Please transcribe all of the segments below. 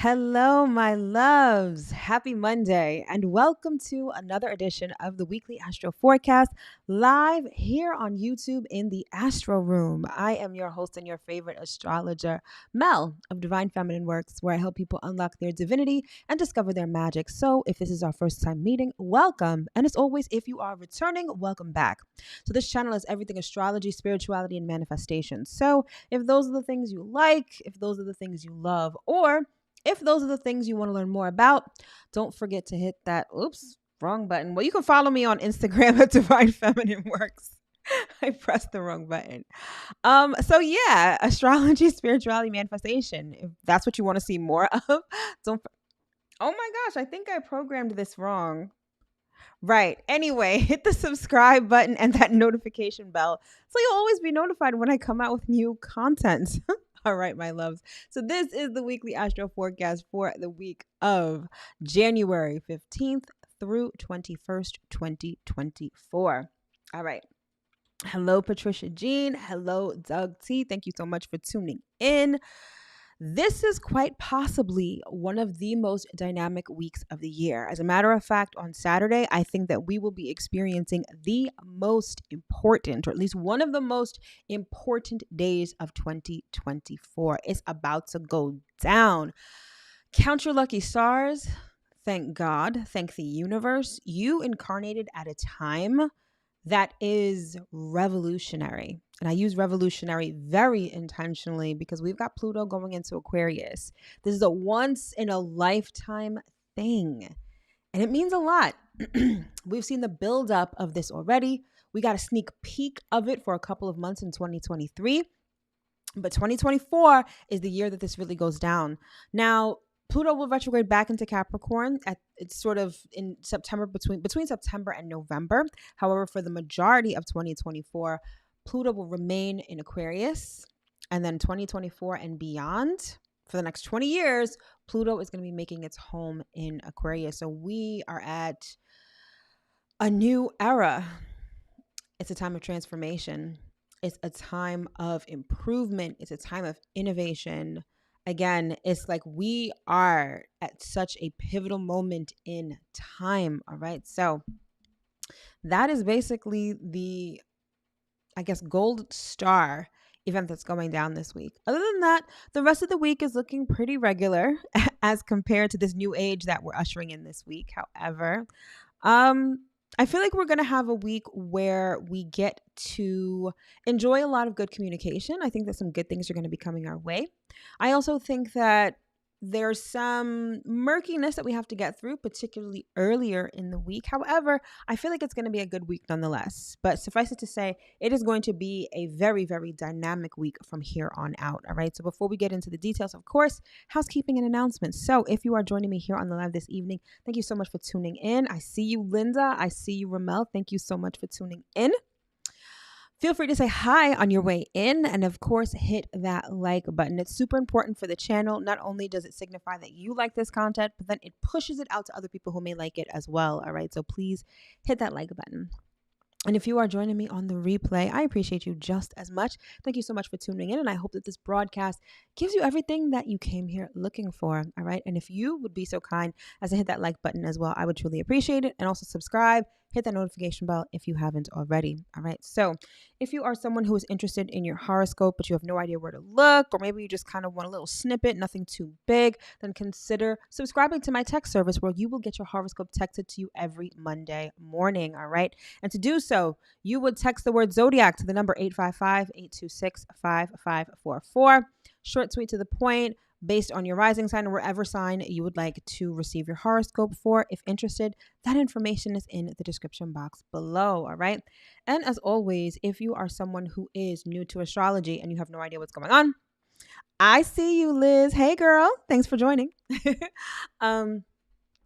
Hello, my loves. Happy Monday, and welcome to another edition of the Weekly Astro Forecast live here on YouTube in the Astro Room. I am your host and your favorite astrologer, Mel of Divine Feminine Works, where I help people unlock their divinity and discover their magic. So, if this is our first time meeting, welcome. And as always, if you are returning, welcome back. So, this channel is everything astrology, spirituality, and manifestation. So, if those are the things you like, if those are the things you love, or if those are the things you want to learn more about, don't forget to hit that, wrong button. Well, you can follow me on Instagram at Divine Feminine Works. I pressed the wrong button. So yeah, astrology, spirituality, manifestation. If that's what you want to see more of, don't. Oh my gosh, I think I programmed this wrong. Right. Anyway, hit the subscribe button and that notification bell so you'll always be notified when I come out with new content. All right, my loves. So this is the weekly astro forecast for the week of January 15th through 21st, 2024. All right. Hello, Patricia Jean. Hello, Doug T. Thank you so much for tuning in. This is quite possibly one of the most dynamic weeks of the year. As a matter of fact, on Saturday, I think that we will be experiencing the most important, or at least one of the most important days of 2024. It's about to go down. Count your lucky stars. Thank God. Thank the universe. You incarnated at a time that is revolutionary. And I use revolutionary very intentionally because we've got Pluto going into Aquarius. This is a once in a lifetime thing. And it means a lot. We've seen the buildup of this already. We got a sneak peek of it for a couple of months in 2023. But 2024 is the year that this really goes down. Now, Pluto will retrograde back into Capricorn it's sort of in September, between September and November. However, for the majority of 2024, Pluto will remain in Aquarius. And then 2024 and beyond, for the next 20 years, Pluto is going to be making its home in Aquarius. So we are at a new era. It's a time of transformation. It's a time of improvement. It's a time of innovation. Again, it's like we are at such a pivotal moment in time. All right. So that is basically the, I guess, gold star event that's going down this week. Other than that, the rest of the week is looking pretty regular as compared to this new age that we're ushering in this week. However, I feel like we're going to have a week where we get to enjoy a lot of good communication. I think that some good things are going to be coming our way. I also think that there's some murkiness that we have to get through, particularly earlier in the week. However, I feel like it's going to be a good week nonetheless. But suffice it to say, it is going to be a very, very dynamic week from here on out. All right. So before we get into the details, of course, housekeeping and announcements. So if you are joining me here on the live this evening, thank you so much for tuning in. I see you, Linda. I see you, Ramel. Thank you so much for tuning in. Feel free to say hi on your way in, and of course, hit that like button. It's super important for the channel. Not only does it signify that you like this content, but then it pushes it out to other people who may like it as well. All right, so please hit that like button. And if you are joining me on the replay, I appreciate you just as much. Thank you so much for tuning in. And I hope that this broadcast gives you everything that you came here looking for. All right. And if you would be so kind as to hit that like button as well, I would truly appreciate it. And also subscribe, hit that notification bell if you haven't already. All right. So if you are someone who is interested in your horoscope, but you have no idea where to look, or maybe you just kind of want a little snippet, nothing too big, then consider subscribing to my text service where you will get your horoscope texted to you every Monday morning. All right. And to do so, you would text the word Zodiac to the number 855-826-5544. Short, sweet, to the point, based on your rising sign or whatever sign you would like to receive your horoscope for. If interested, that information is in the description box below. All right. And as always, if you are someone who is new to astrology and you have no idea what's going on, I see you, Liz. Hey, girl. Thanks for joining.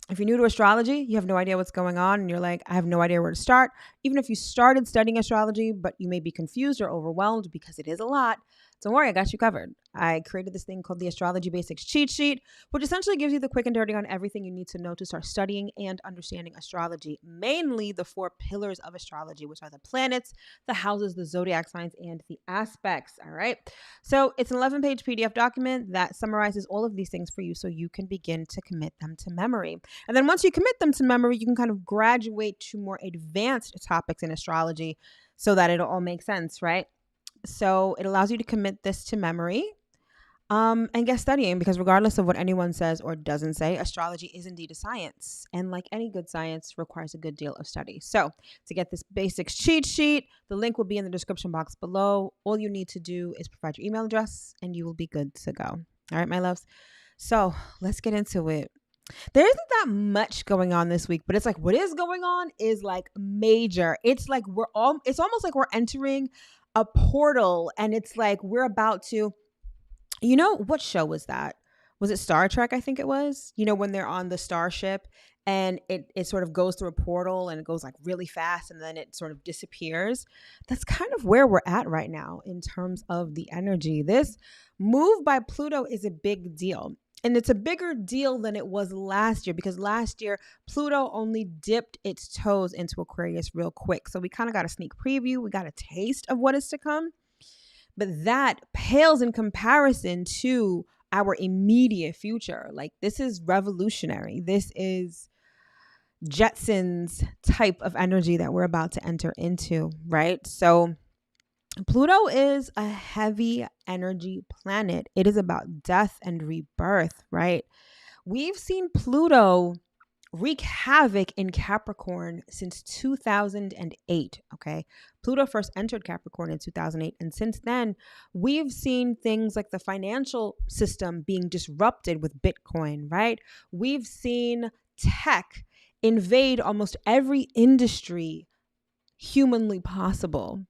If you're new to astrology, you have no idea what's going on, and you're like, I have no idea where to start. Even if you started studying astrology, but you may be confused or overwhelmed because it is a lot, Don't worry, I got you covered. I created this thing called the Astrology Basics Cheat Sheet, which essentially gives you the quick and dirty on everything you need to know to start studying and understanding astrology, mainly the 4 pillars of astrology, which are the planets, the houses, the zodiac signs, and the aspects. All right. So it's an 11-page PDF document that summarizes all of these things for you so you can begin to commit them to memory. And then once you commit them to memory, you can kind of graduate to more advanced topics in astrology so that it'll all make sense, right? So it allows you to commit this to memory and get studying, because regardless of what anyone says or doesn't say, astrology is indeed a science. And like any good science, requires a good deal of study. So to get this basics cheat sheet, the link will be in the description box below. All you need to do is provide your email address and you will be good to go. All right, my loves. So let's get into it. There isn't that much going on this week, but it's like what is going on is like major. It's like it's almost like we're entering a portal, and it's like we're about to, what show was that? Was it Star Trek? I think it was. When they're on the starship and it sort of goes through a portal and it goes like really fast and then it sort of disappears. That's kind of where we're at right now in terms of the energy. This move by Pluto is a big deal. And it's a bigger deal than it was last year, because last year Pluto only dipped its toes into Aquarius real quick. So we kind of got a sneak preview. We got a taste of what is to come. But that pales in comparison to our immediate future. Like, this is revolutionary. This is Jetsons type of energy that we're about to enter into, right? So Pluto is a heavy energy planet. It is about death and rebirth, right? We've seen Pluto wreak havoc in Capricorn since 2008, okay? Pluto first entered Capricorn in 2008, and since then, we've seen things like the financial system being disrupted with Bitcoin, right? We've seen tech invade almost every industry humanly possible.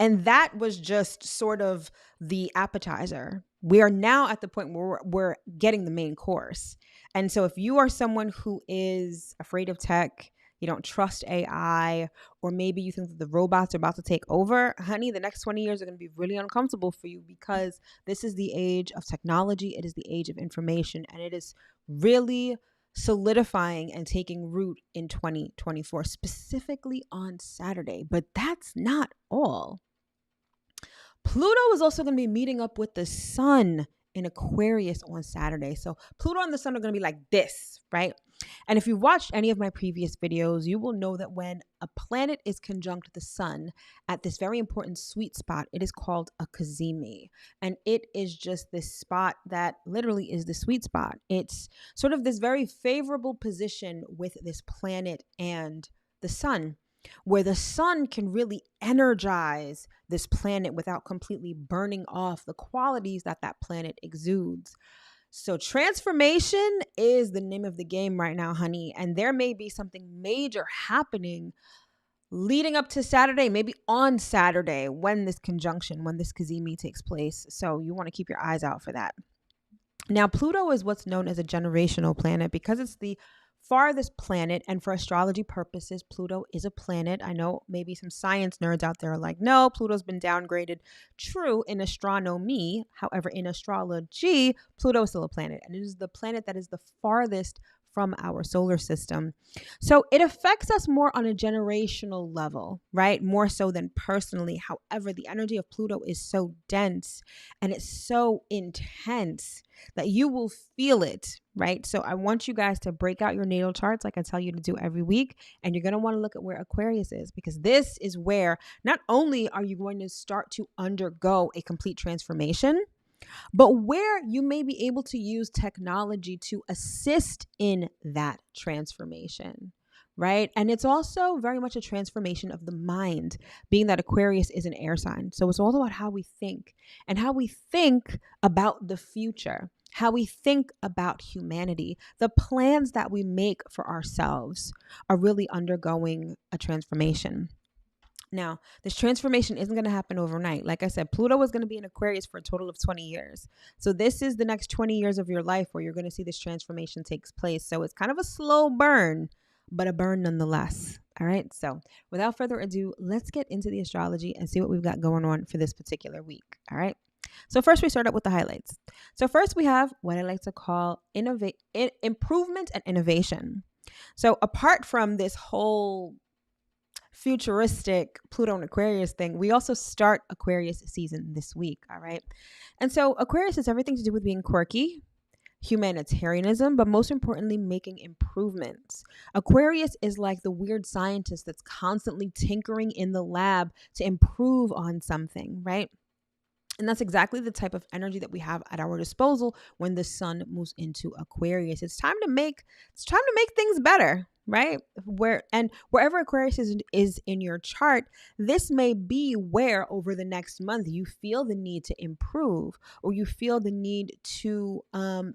And that was just sort of the appetizer. We are now at the point where we're getting the main course. And so if you are someone who is afraid of tech, you don't trust AI, or maybe you think that the robots are about to take over, honey, the next 20 years are going to be really uncomfortable for you, because this is the age of technology. It is the age of information, and it is really solidifying and taking root in 2024, specifically on Saturday. But that's not all. Pluto is also going to be meeting up with the Sun in Aquarius on Saturday. So Pluto and the Sun are going to be like this, right? And if you've watched any of my previous videos, you will know that when a planet is conjunct the Sun at this very important sweet spot, it is called a cazimi. And it is just this spot that literally is the sweet spot. It's sort of this very favorable position with this planet and the Sun, where the Sun can really energize this planet without completely burning off the qualities that that planet exudes. So transformation is the name of the game right now, honey. And there may be something major happening leading up to Saturday, maybe on Saturday, when this cazimi takes place. So you want to keep your eyes out for that. Now, Pluto is what's known as a generational planet because it's the farthest planet, and for astrology purposes, Pluto is a planet. I know maybe some science nerds out there are like, no, Pluto's been downgraded. True in astronomy. However, in astrology, Pluto is still a planet, and it is the planet that is the farthest from our solar system. So it affects us more on a generational level, right? More so than personally. However, the energy of Pluto is so dense and it's so intense that you will feel it, right? So I want you guys to break out your natal charts like I tell you to do every week. And you're going to want to look at where Aquarius is, because this is where not only are you going to start to undergo a complete transformation, but where you may be able to use technology to assist in that transformation, right? And it's also very much a transformation of the mind, being that Aquarius is an air sign. So it's all about how we think and how we think about the future, how we think about humanity. The plans that we make for ourselves are really undergoing a transformation. Now, this transformation isn't going to happen overnight. Like I said, Pluto is going to be in Aquarius for a total of 20 years. So this is the next 20 years of your life where you're going to see this transformation takes place. So it's kind of a slow burn, but a burn nonetheless. All right. So without further ado, let's get into the astrology and see what we've got going on for this particular week. All right. So first we start out with the highlights. So first we have what I like to call improvement and innovation. So apart from this whole futuristic Pluto and Aquarius thing, we also start Aquarius season this week, all right? And so Aquarius has everything to do with being quirky, humanitarianism, but most importantly, making improvements. Aquarius is like the weird scientist that's constantly tinkering in the lab to improve on something, right? And that's exactly the type of energy that we have at our disposal when the sun moves into Aquarius. It's time to make things better, right? Wherever Aquarius is in your chart, this may be where over the next month you feel the need to improve, or you feel the need to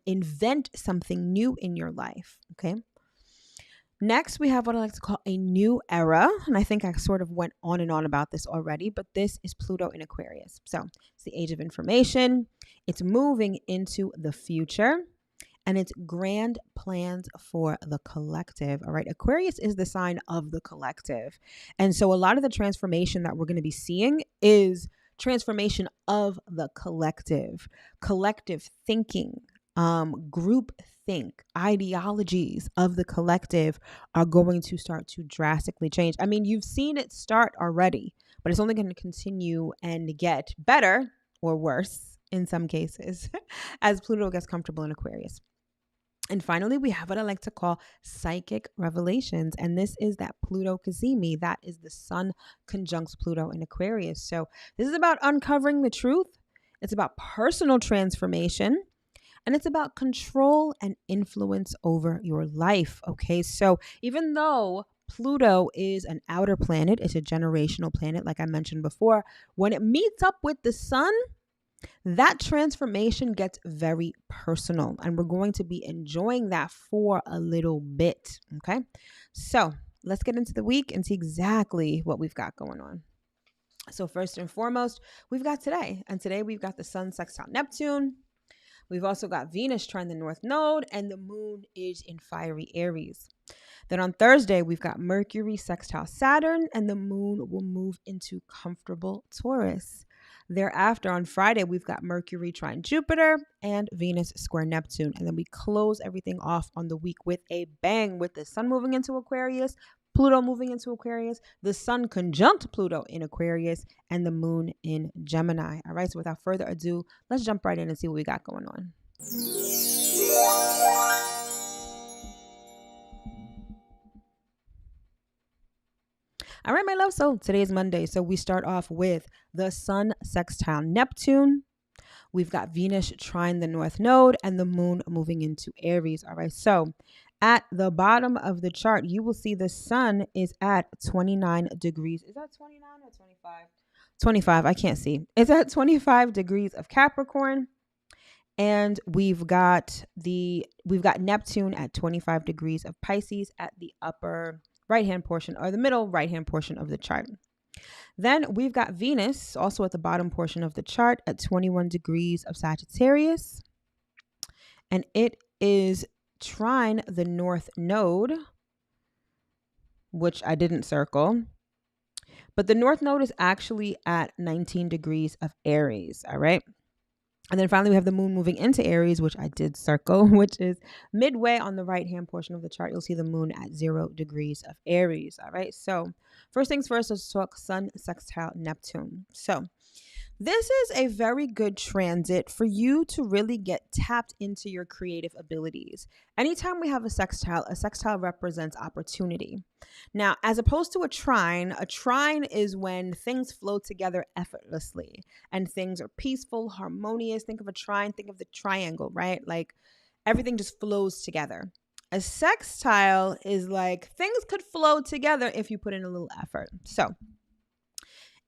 invent something new in your life. Okay. Next, we have what I like to call a new era. And I think I sort of went on and on about this already, but this is Pluto in Aquarius. So it's the age of information. It's moving into the future, and it's grand plans for the collective. All right. Aquarius is the sign of the collective. And so a lot of the transformation that we're going to be seeing is transformation of the collective thinking, group think, ideologies of the collective are going to start to drastically change. I mean, you've seen it start already, but it's only going to continue and get better or worse in some cases as Pluto gets comfortable in Aquarius. And finally, we have what I like to call psychic revelations. And this is that Pluto Cazimi. That is the sun conjuncts Pluto in Aquarius. So this is about uncovering the truth. It's about personal transformation. And it's about control and influence over your life. Okay, so even though Pluto is an outer planet, it's a generational planet, like I mentioned before, when it meets up with the sun, that transformation gets very personal. And we're going to be enjoying that for a little bit. Okay, so let's get into the week and see exactly what we've got going on. So first and foremost, we've got today. And today we've got the sun sextile Neptune. We've also got Venus trine the North Node, and the moon is in fiery Aries. Then on Thursday, we've got Mercury sextile Saturn, and the moon will move into comfortable Taurus. Thereafter, on Friday, we've got Mercury trine Jupiter and Venus square Neptune. And then we close everything off on the week with a bang, with the sun moving into Aquarius, Pluto moving into Aquarius, the sun conjunct Pluto in Aquarius, and the moon in Gemini. All right, so without further ado, let's jump right in and see what we got going on. All right, my love. So today is Monday. So we start off with the sun sextile Neptune. We've got Venus trine the North Node and the moon moving into Aries. All right. So at the bottom of the chart, you will see the sun is at 29 degrees. Is that 29 or 25? 25. I can't see. It's at 25 degrees of Capricorn. And we've got Neptune at 25 degrees of Pisces at the upper right-hand portion, or the middle right-hand portion of the chart. Then we've got Venus also at the bottom portion of the chart at 21 degrees of Sagittarius. And it is trine the North Node, which I didn't circle. But the North Node is actually at 19 degrees of Aries, all right? And then finally, we have the moon moving into Aries, which I did circle, which is midway on the right-hand portion of the chart. You'll see the moon at 0 degrees of Aries. All right. So first things first, let's talk sun sextile Neptune. So this is a very good transit for you to really get tapped into your creative abilities. Anytime we have a sextile represents opportunity. Now, as opposed to a trine is when things flow together effortlessly and things are peaceful, harmonious. Think of a trine, think of the triangle, right? Like everything just flows together. A sextile is like things could flow together if you put in a little effort. So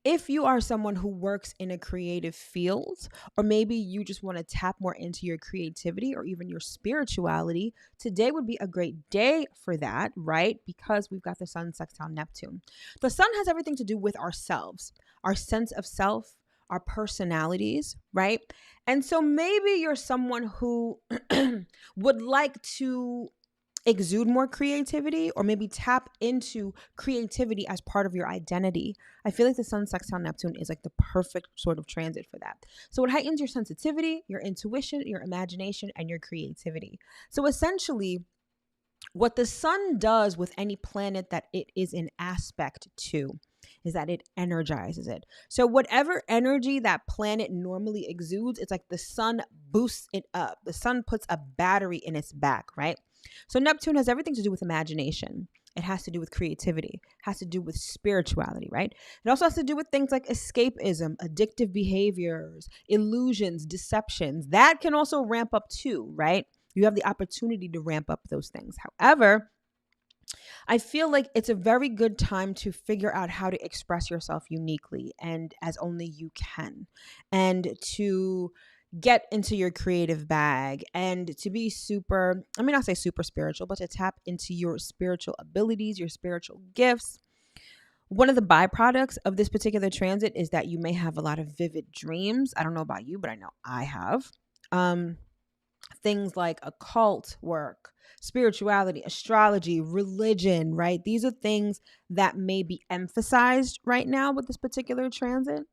if you are someone who works in a creative field, or maybe you just want to tap more into your creativity or even your spirituality, today would be a great day for that, right? Because we've got the sun sextile Neptune. The sun has everything to do with ourselves, our sense of self, our personalities, right? And so maybe you're someone who would like to exude more creativity or maybe tap into creativity as part of your identity. I feel like the Sun sextile Neptune is like the perfect sort of transit for that. So it heightens your sensitivity, your intuition, your imagination, and your creativity. So essentially, what the Sun does with any planet that it is in aspect to is that it energizes it. So whatever energy that planet normally exudes, it's like the Sun boosts it up. The Sun puts a battery in its back, right? So Neptune has everything to do with imagination. It has to do with creativity, it has to do with spirituality, right? It also has to do with things like escapism, addictive behaviors, illusions, deceptions. That can also ramp up too, right? You have the opportunity to ramp up those things. However, I feel like it's a very good time to figure out how to express yourself uniquely and as only you can, and to get into your creative bag and to be super, I mean, not say super spiritual, but to tap into your spiritual abilities, your spiritual gifts. One of the byproducts of this particular transit is that you may have a lot of vivid dreams. I don't know about you, but I know I have. Things like occult work, spirituality, astrology, religion, right? These are things that may be emphasized right now with this particular transit.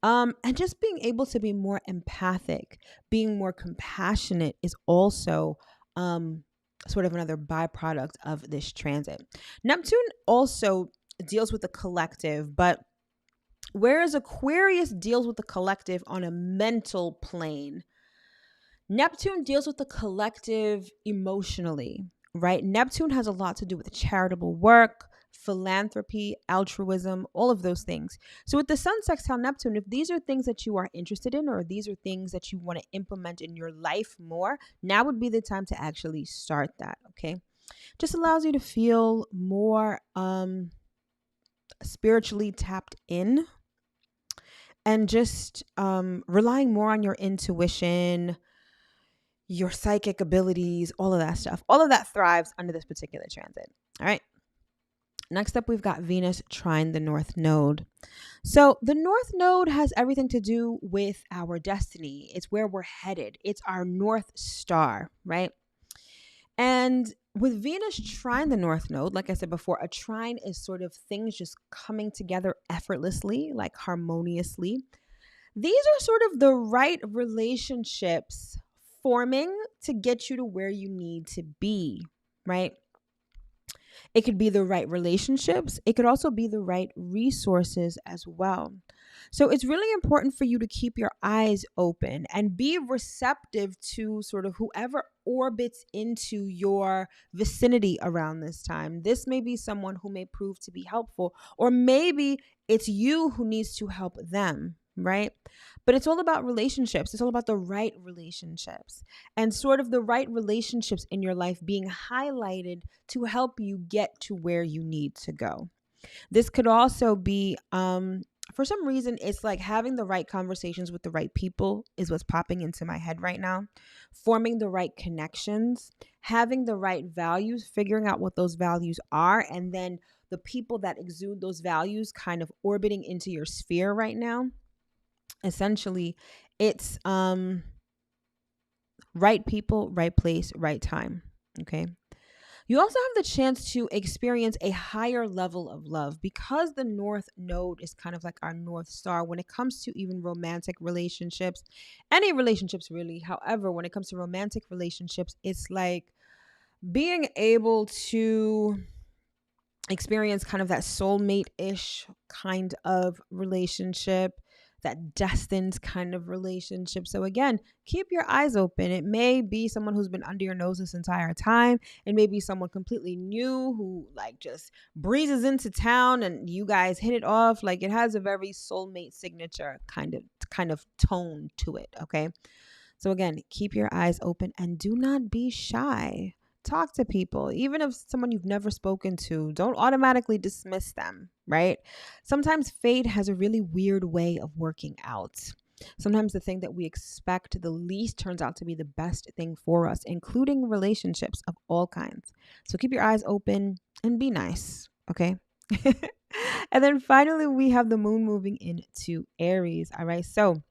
And just being able to be more empathic, being more compassionate is also sort of another byproduct of this transit. Neptune also deals with the collective, but whereas Aquarius deals with the collective on a mental plane, Neptune deals with the collective emotionally, right? Neptune has a lot to do with charitable work, philanthropy, altruism, all of those things. So with the Sun sextile Neptune, if these are things that you are interested in, or these are things that you want to implement in your life more, now would be the time to actually start that, okay? Just allows you to feel more spiritually tapped in, and just relying more on your intuition, your psychic abilities, all of that stuff. All of that thrives under this particular transit. All right. Next up, we've got Venus trine the North Node. So the North Node has everything to do with our destiny. It's where we're headed. It's our North Star, right? And with Venus trine the North Node, like I said before, a trine is sort of things just coming together effortlessly, like harmoniously. These are sort of the right relationships forming to get you to where you need to be, right? It could be the right relationships. It could also be the right resources as well. So it's really important for you to keep your eyes open and be receptive to sort of whoever orbits into your vicinity around this time. This may be someone who may prove to be helpful, or maybe it's you who needs to help them, right? But it's all about relationships. It's all about the right relationships, and sort of the right relationships in your life being highlighted to help you get to where you need to go. This could also be, for some reason, it's like having the right conversations with the right people is what's popping into my head right now. Forming the right connections, having the right values, figuring out what those values are, and then the people that exude those values kind of orbiting into your sphere right now. Essentially, it's right people, right place, right time. Okay. You also have the chance to experience a higher level of love because the North Node is kind of like our North Star when it comes to even romantic relationships, any relationships really. However, when it comes to romantic relationships, it's like being able to experience kind of that soulmate-ish kind of relationship, that destined kind of relationship. So again, keep your eyes open. It may be someone who's been under your nose this entire time. It may be someone completely new who like just breezes into town and you guys hit it off. Like it has a very soulmate signature kind of tone to it. Okay. So again, keep your eyes open and do not be shy. Talk to people, even if someone you've never spoken to. Don't automatically dismiss them, right? Sometimes fate has a really weird way of working out. Sometimes the thing that we expect the least turns out to be the best thing for us, including relationships of all kinds. So keep your eyes open and be nice, okay? And then finally, we have the moon moving into Aries. All right, so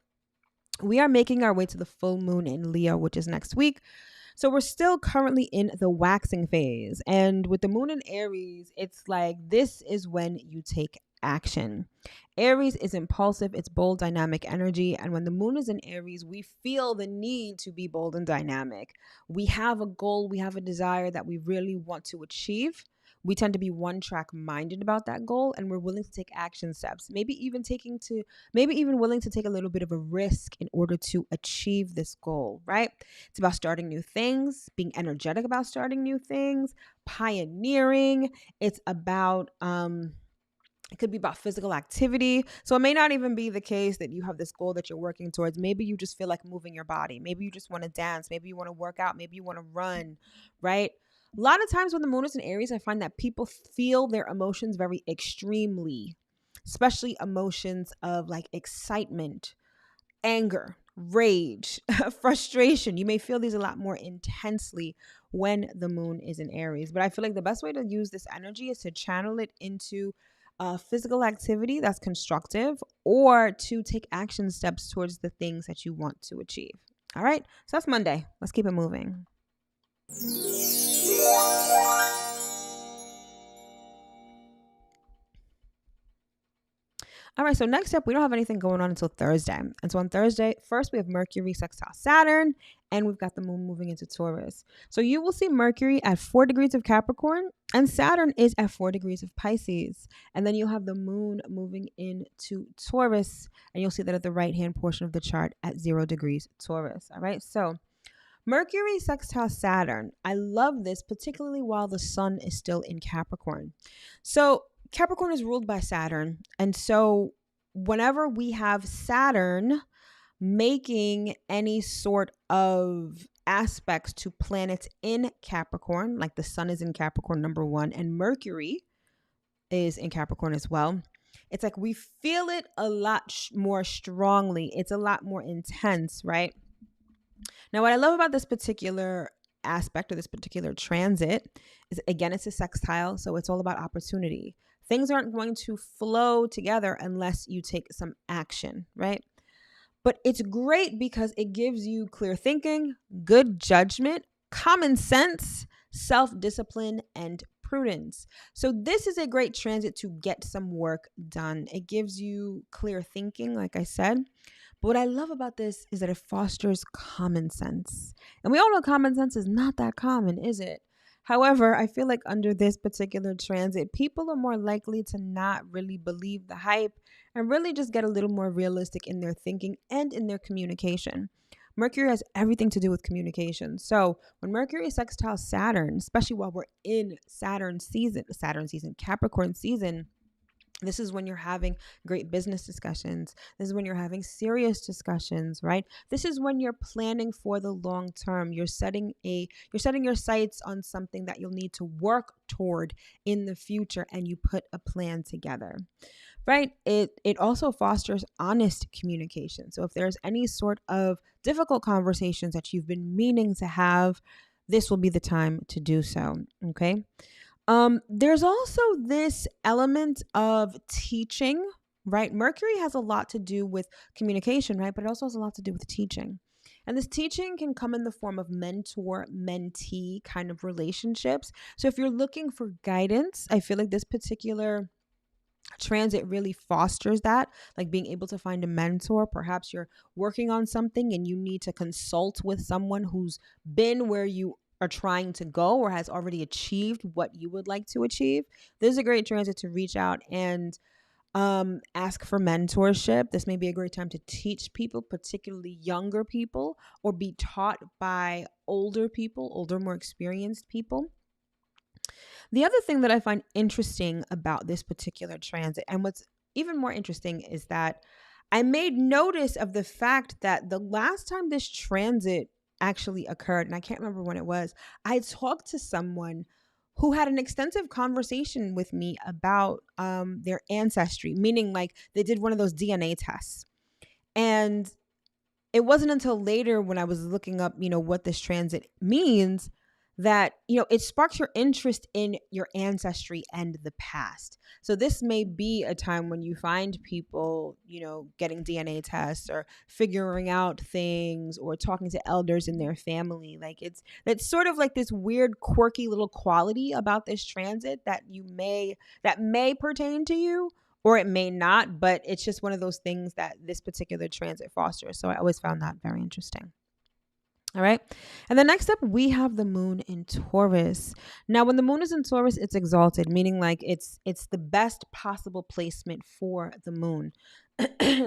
we are making our way to the full moon in Leo, which is next week. So we're still currently in the waxing phase. And with the moon in Aries, it's like this is when you take action. Aries is impulsive, it's bold, dynamic energy. And when the moon is in Aries, we feel the need to be bold and dynamic. We have a goal, we have a desire that we really want to achieve. We tend to be one track minded about that goal, and we're willing to take action steps, maybe even willing to take a little bit of a risk in order to achieve this goal, right? It's about starting new things, being energetic about starting new things, pioneering. It's about it could be about physical activity. So it may not even be the case that you have this goal that you're working towards. Maybe you just feel like moving your body. Maybe you just want to dance. Maybe you want to work out. Maybe you want to run, right? A lot of times when the moon is in Aries, I find that people feel their emotions very extremely, especially emotions of like excitement, anger, rage, frustration. You may feel these a lot more intensely when the moon is in Aries. But I feel like the best way to use this energy is to channel it into physical activity that's constructive, or to take action steps towards the things that you want to achieve. All right. So that's Monday. Let's keep it moving. All right, so next up, we don't have anything going on until Thursday. And so on Thursday, first we have Mercury sextile Saturn, and we've got the moon moving into Taurus. So you will see Mercury at 4 degrees of Capricorn, and Saturn is at 4 degrees of Pisces. And then you'll have the moon moving into Taurus, and you'll see that at the right-hand portion of the chart at 0 degrees Taurus. All right, so Mercury sextile Saturn. I love this, particularly while the sun is still in Capricorn. So Capricorn is ruled by Saturn. And so whenever we have Saturn making any sort of aspects to planets in Capricorn, like the sun is in Capricorn, number one, and Mercury is in Capricorn as well, it's like we feel it a lot more strongly. It's a lot more intense, right? Now, what I love about this particular aspect or this particular transit is, again, it's a sextile, so it's all about opportunity. Things aren't going to flow together unless you take some action, right? But it's great because it gives you clear thinking, good judgment, common sense, self-discipline, and prudence. So this is a great transit to get some work done. It gives you clear thinking, like I said. But what I love about this is that it fosters common sense. And we all know common sense is not that common, is it? However, I feel like under this particular transit, people are more likely to not really believe the hype and really just get a little more realistic in their thinking and in their communication. Mercury has everything to do with communication. So when Mercury sextiles Saturn, especially while we're in Saturn season, Capricorn season, this is when you're having great business discussions. This is when you're having serious discussions, right? This is when you're planning for the long term. You're setting your sights on something that you'll need to work toward in the future, and you put a plan together, right? It also fosters honest communication. So if there's any sort of difficult conversations that you've been meaning to have, this will be the time to do so, okay? There's also this element of teaching, right? Mercury has a lot to do with communication, right? But it also has a lot to do with teaching. And this teaching can come in the form of mentor-mentee kind of relationships. So if you're looking for guidance, I feel like this particular transit really fosters that, like being able to find a mentor. Perhaps you're working on something and you need to consult with someone who's been where you are trying to go or has already achieved what you would like to achieve. This is a great transit to reach out and ask for mentorship. This may be a great time to teach people, particularly younger people, or be taught by older people, older, more experienced people. The other thing that I find interesting about this particular transit, and what's even more interesting, is that I made notice of the fact that the last time this transit actually occurred, and I can't remember when it was, I talked to someone who had an extensive conversation with me about their ancestry, meaning like they did one of those DNA tests. And it wasn't until later when I was looking up, what this transit means, that, you know, it sparks your interest in your ancestry and the past. So this may be a time when you find people, you know, getting DNA tests or figuring out things or talking to elders in their family. Like it's sort of like this weird, quirky little quality about this transit that may pertain to you, or it may not, but it's just one of those things that this particular transit fosters. So I always found that very interesting. All right. And then next up, we have the moon in Taurus. Now, when the moon is in Taurus, it's exalted, meaning like it's the best possible placement for the moon.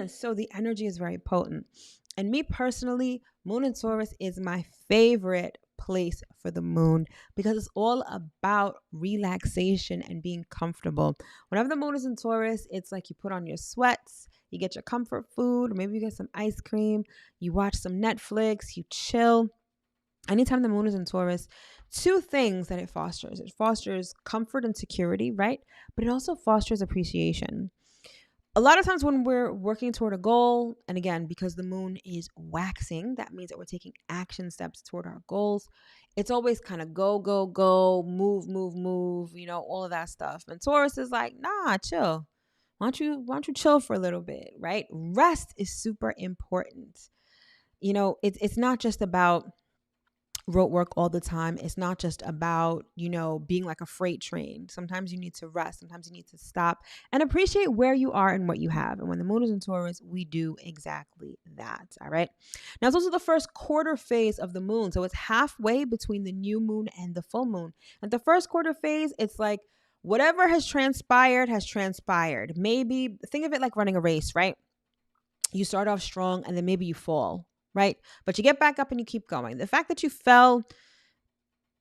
So the energy is very potent. And me personally, moon in Taurus is my favorite place for the moon because it's all about relaxation and being comfortable. Whenever the moon is in Taurus, it's like you put on your sweats, you get your comfort food, or maybe you get some ice cream, you watch some Netflix, you chill. Anytime the moon is in Taurus, two things that it fosters. It fosters comfort and security, right? But it also fosters appreciation. A lot of times when we're working toward a goal, and again, because the moon is waxing, that means that we're taking action steps toward our goals. It's always kind of go, go, go, move, move, move, you know, all of that stuff. And Taurus is like, nah, chill. Why don't you chill for a little bit, right? Rest is super important. You know, it's not just about rote work all the time. It's not just about, you know, being like a freight train. Sometimes you need to rest. Sometimes you need to stop and appreciate where you are and what you have. And when the moon is in Taurus, we do exactly that. All right. Now, it's also the first quarter phase of the moon. So it's halfway between the new moon and the full moon. And the first quarter phase, it's like whatever has transpired has transpired. Maybe think of it like running a race, right? You start off strong and then maybe you fall, right? But you get back up and you keep going. The fact that you fell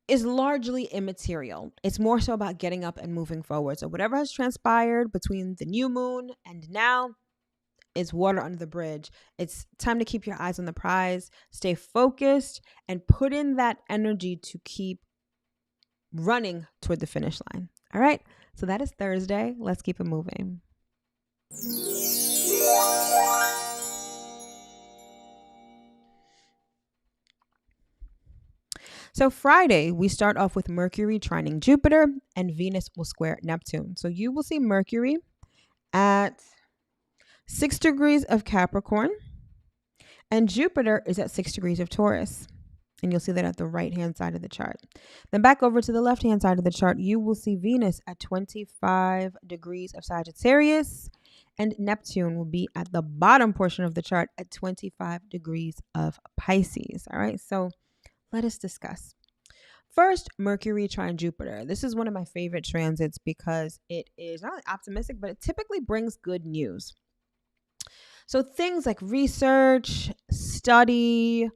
is largely immaterial. It's more so about getting up and moving forward. So whatever has transpired between the new moon and now is water under the bridge. It's time to keep your eyes on the prize, stay focused, and put in that energy to keep running toward the finish line. All right. So that is Thursday. Let's keep it moving. So Friday, we start off with Mercury trining Jupiter and Venus will square Neptune. So you will see Mercury at 6 degrees of Capricorn and Jupiter is at 6 degrees of Taurus. And you'll see that at the right-hand side of the chart. Then back over to the left-hand side of the chart, you will see Venus at 25 degrees of Sagittarius and Neptune will be at the bottom portion of the chart at 25 degrees of Pisces. All right, so let us discuss. First, Mercury trine Jupiter. This is one of my favorite transits because it is not only optimistic, but it typically brings good news. So things like research, study,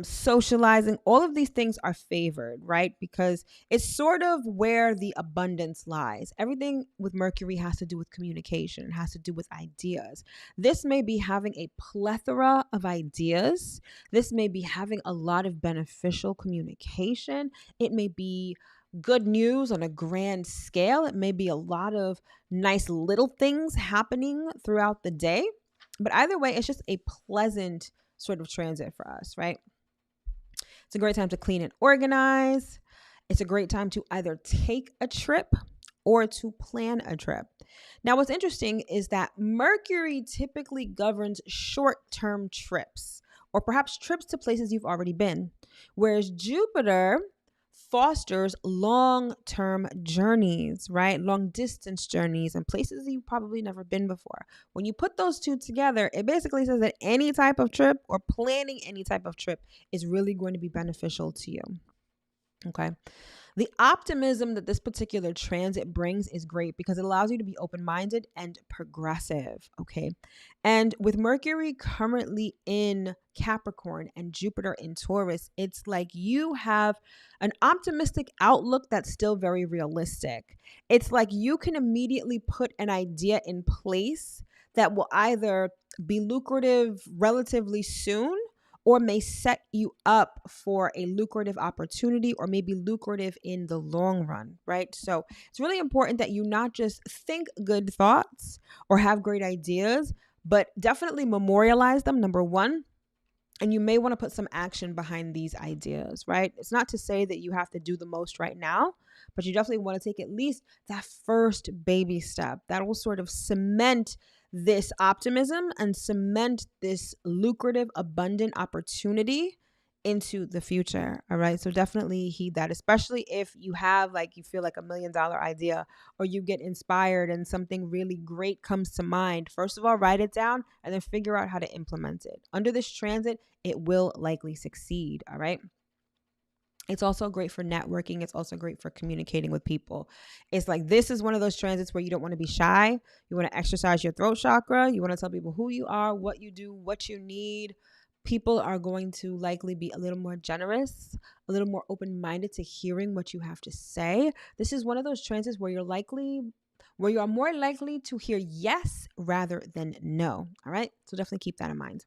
socializing, all of these things are favored, right? Because it's sort of where the abundance lies. Everything with Mercury has to do with communication. It has to do with ideas. This may be having a plethora of ideas. This may be having a lot of beneficial communication. It may be good news on a grand scale. It may be a lot of nice little things happening throughout the day. But either way, it's just a pleasant sort of transit for us, right? It's a great time to clean and organize. It's a great time to either take a trip or to plan a trip. Now, what's interesting is that Mercury typically governs short-term trips or perhaps trips to places you've already been, whereas Jupiter fosters long-term journeys, right? Long distance journeys and places that you've probably never been before. When you put those two together, it basically says that any type of trip or planning any type of trip is really going to be beneficial to you. Okay. The optimism that this particular transit brings is great because it allows you to be open-minded and progressive, okay? And with Mercury currently in Capricorn and Jupiter in Taurus, it's like you have an optimistic outlook that's still very realistic. It's like you can immediately put an idea in place that will either be lucrative relatively soon or may set you up for a lucrative opportunity or maybe lucrative in the long run, right? So it's really important that you not just think good thoughts or have great ideas, but definitely memorialize them, number one, And you may want to put some action behind these ideas, right? It's not to say that you have to do the most right now, but you definitely want to take at least that first baby step that will sort of cement this optimism and cement this lucrative, abundant opportunity into the future. All right. So definitely heed that, especially if you have like, you feel like $1 million idea, or you get inspired and something really great comes to mind. First of all, write it down and then figure out how to implement it. Under this transit, it will likely succeed. All right. It's also great for networking. It's also great for communicating with people. It's like, this is one of those transits where you don't want to be shy. You want to exercise your throat chakra. You want to tell people who you are, what you do, what you need. People are going to likely be a little more generous, a little more open-minded to hearing what you have to say. This is one of those transits where you are more likely to hear yes rather than no. All right. So definitely keep that in mind.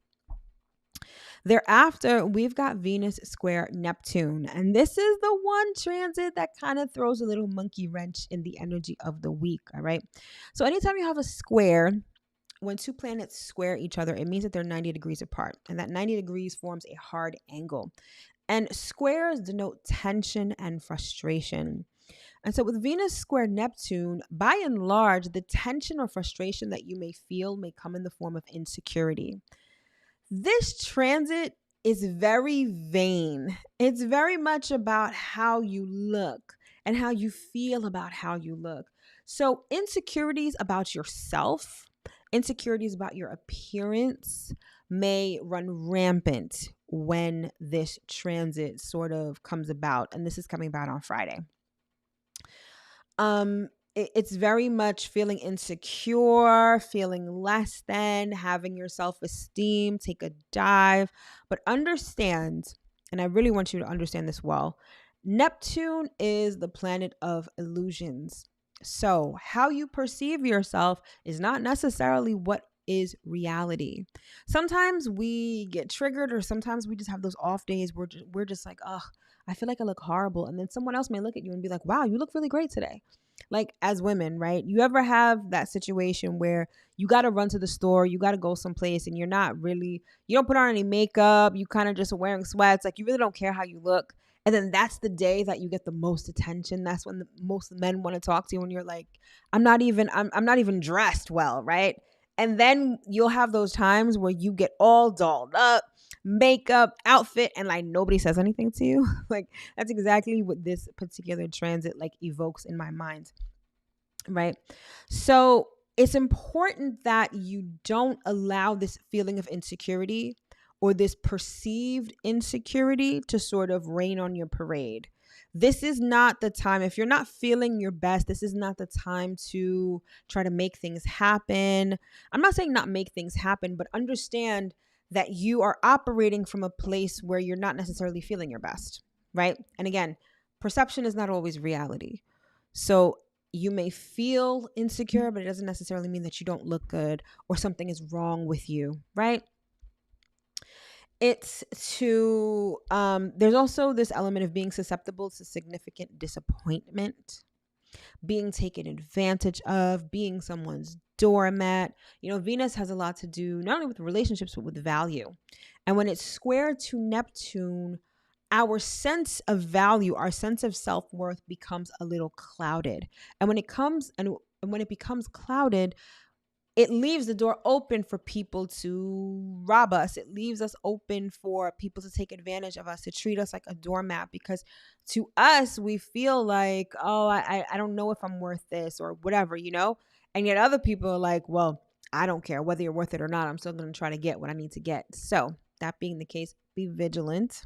Thereafter, we've got Venus square Neptune. And this is the one transit that kind of throws a little monkey wrench in the energy of the week. All right. So anytime you have a square, when two planets square each other, it means that they're 90 degrees apart. And that 90 degrees forms a hard angle. And squares denote tension and frustration. And so with Venus square Neptune, by and large, the tension or frustration that you may feel may come in the form of insecurity. This transit is very vain. It's very much about how you look and how you feel about how you look. So insecurities about yourself, insecurities about your appearance may run rampant when this transit sort of comes about. And this is coming about on Friday. It's very much feeling insecure, feeling less than, having your self-esteem take a dive. But understand, and I really want you to understand this well, Neptune is the planet of illusions. So how you perceive yourself is not necessarily what is reality. Sometimes we get triggered, or sometimes we just have those off days where we're just like, oh, I feel like I look horrible. And then someone else may look at you and be like, wow, you look really great today. Like as women, right? You ever have that situation where you got to run to the store, you got to go someplace, and you don't put on any makeup, you kind of just wearing sweats, like you really don't care how you look. And then that's the day that you get the most attention. That's when most men want to talk to you, and you're like, I'm not even dressed well, right? And then you'll have those times where you get all dolled up, makeup, outfit, and like nobody says anything to you. Like that's exactly what this particular transit like evokes in my mind, right? So it's important that you don't allow this feeling of insecurity or this perceived insecurity to sort of rain on your parade. This is not the time, if you're not feeling your best, this is not the time to try to make things happen. I'm not saying not make things happen, but understand that you are operating from a place where you're not necessarily feeling your best, right? And again, perception is not always reality. So you may feel insecure, but it doesn't necessarily mean that you don't look good or something is wrong with you, right? It's to, there's also this element of being susceptible to significant disappointment, being taken advantage of, being someone's doormat. You know, Venus has a lot to do not only with relationships, but with value. And when it's square to Neptune, our sense of value, our sense of self-worth becomes a little clouded. And when it becomes clouded, it leaves the door open for people to rob us. It leaves us open for people to take advantage of us, to treat us like a doormat, because to us, we feel like, oh, I don't know if I'm worth this or whatever, you know? And yet other people are like, well, I don't care whether you're worth it or not. I'm still going to try to get what I need to get. So that being the case, be vigilant.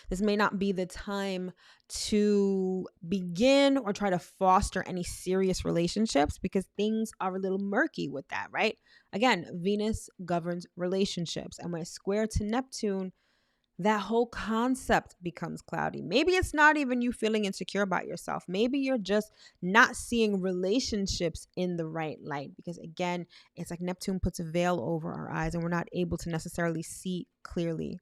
This may not be the time to begin or try to foster any serious relationships because things are a little murky with that, right? Again, Venus governs relationships. And when it's square to Neptune, that whole concept becomes cloudy. Maybe it's not even you feeling insecure about yourself. Maybe you're just not seeing relationships in the right light because, again, it's like Neptune puts a veil over our eyes and we're not able to necessarily see clearly.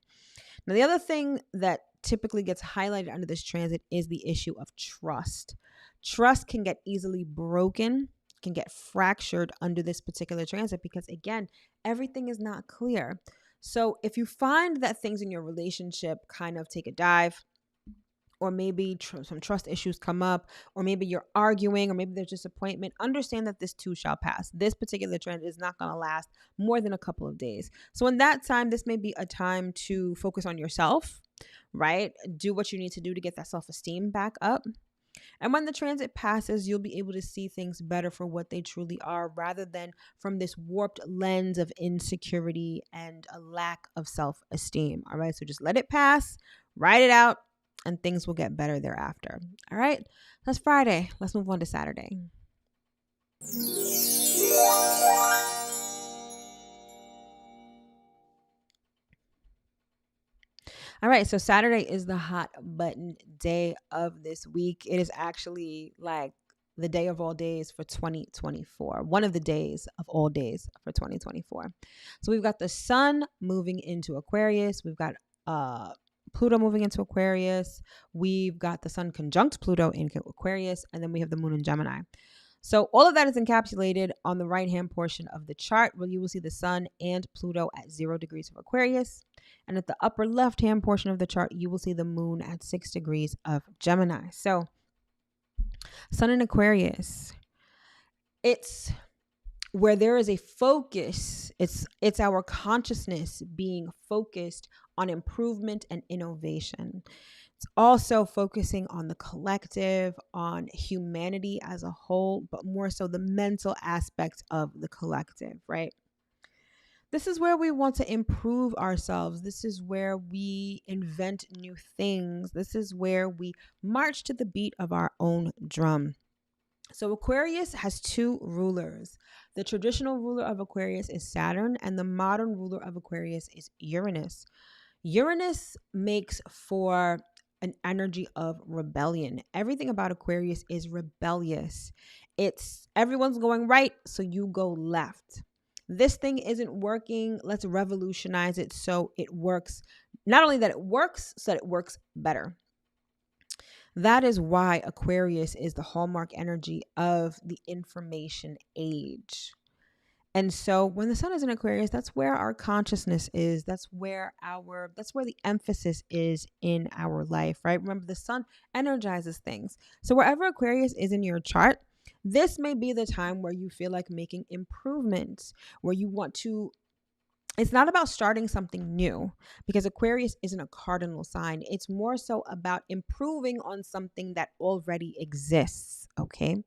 Now, the other thing that typically gets highlighted under this transit is the issue of trust. Trust can get easily broken, can get fractured under this particular transit because, again, everything is not clear. So if you find that things in your relationship kind of take a dive, or maybe some trust issues come up, or maybe you're arguing, or maybe there's disappointment, understand that this too shall pass. This particular trend is not going to last more than a couple of days. So in that time, this may be a time to focus on yourself, right? Do what you need to do to get that self-esteem back up. And when the transit passes, you'll be able to see things better for what they truly are, rather than from this warped lens of insecurity and a lack of self-esteem. All right. So just let it pass, ride it out, and things will get better thereafter. All right. That's Friday. Let's move on to Saturday. All right, so Saturday is the hot button day of this week. It is actually like the day of all days for 2024. One of the days of all days for 2024. So we've got the sun moving into Aquarius. We've got Pluto moving into Aquarius. We've got the sun conjunct Pluto in Aquarius, and then we have the moon in Gemini. So all of that is encapsulated on the right-hand portion of the chart, where you will see the sun and Pluto at 0 degrees of Aquarius. And at the upper left-hand portion of the chart, you will see the moon at 6 degrees of Gemini. So sun in Aquarius, it's where there is a focus. It's our consciousness being focused on improvement and innovation. It's also focusing on the collective, on humanity as a whole, but more so the mental aspect of the collective, right? This is where we want to improve ourselves. This is where we invent new things. This is where we march to the beat of our own drum. So Aquarius has two rulers. The traditional ruler of Aquarius is Saturn, and the modern ruler of Aquarius is Uranus. Uranus makes for an energy of rebellion. Everything about Aquarius is rebellious. It's everyone's going right, so you go left. This thing isn't working. Let's revolutionize it so it works. Not only that it works, so that it works better. That is why Aquarius is the hallmark energy of the information age. And so when the sun is in Aquarius, that's where our consciousness is. That's where the emphasis is in our life, right? Remember, the sun energizes things. So wherever Aquarius is in your chart, this may be the time where you feel like making improvements, where you want to. It's not about starting something new, because Aquarius isn't a cardinal sign. It's more so about improving on something that already exists, okay?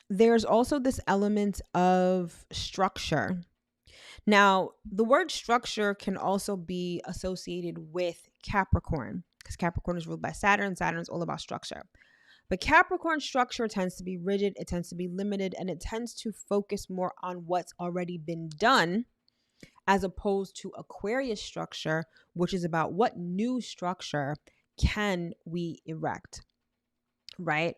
There's also this element of structure. Now, the word structure can also be associated with Capricorn, because Capricorn is ruled by Saturn. Saturn is all about structure. But Capricorn structure tends to be rigid, it tends to be limited, and it tends to focus more on what's already been done, as opposed to Aquarius structure, which is about what new structure can we erect, right?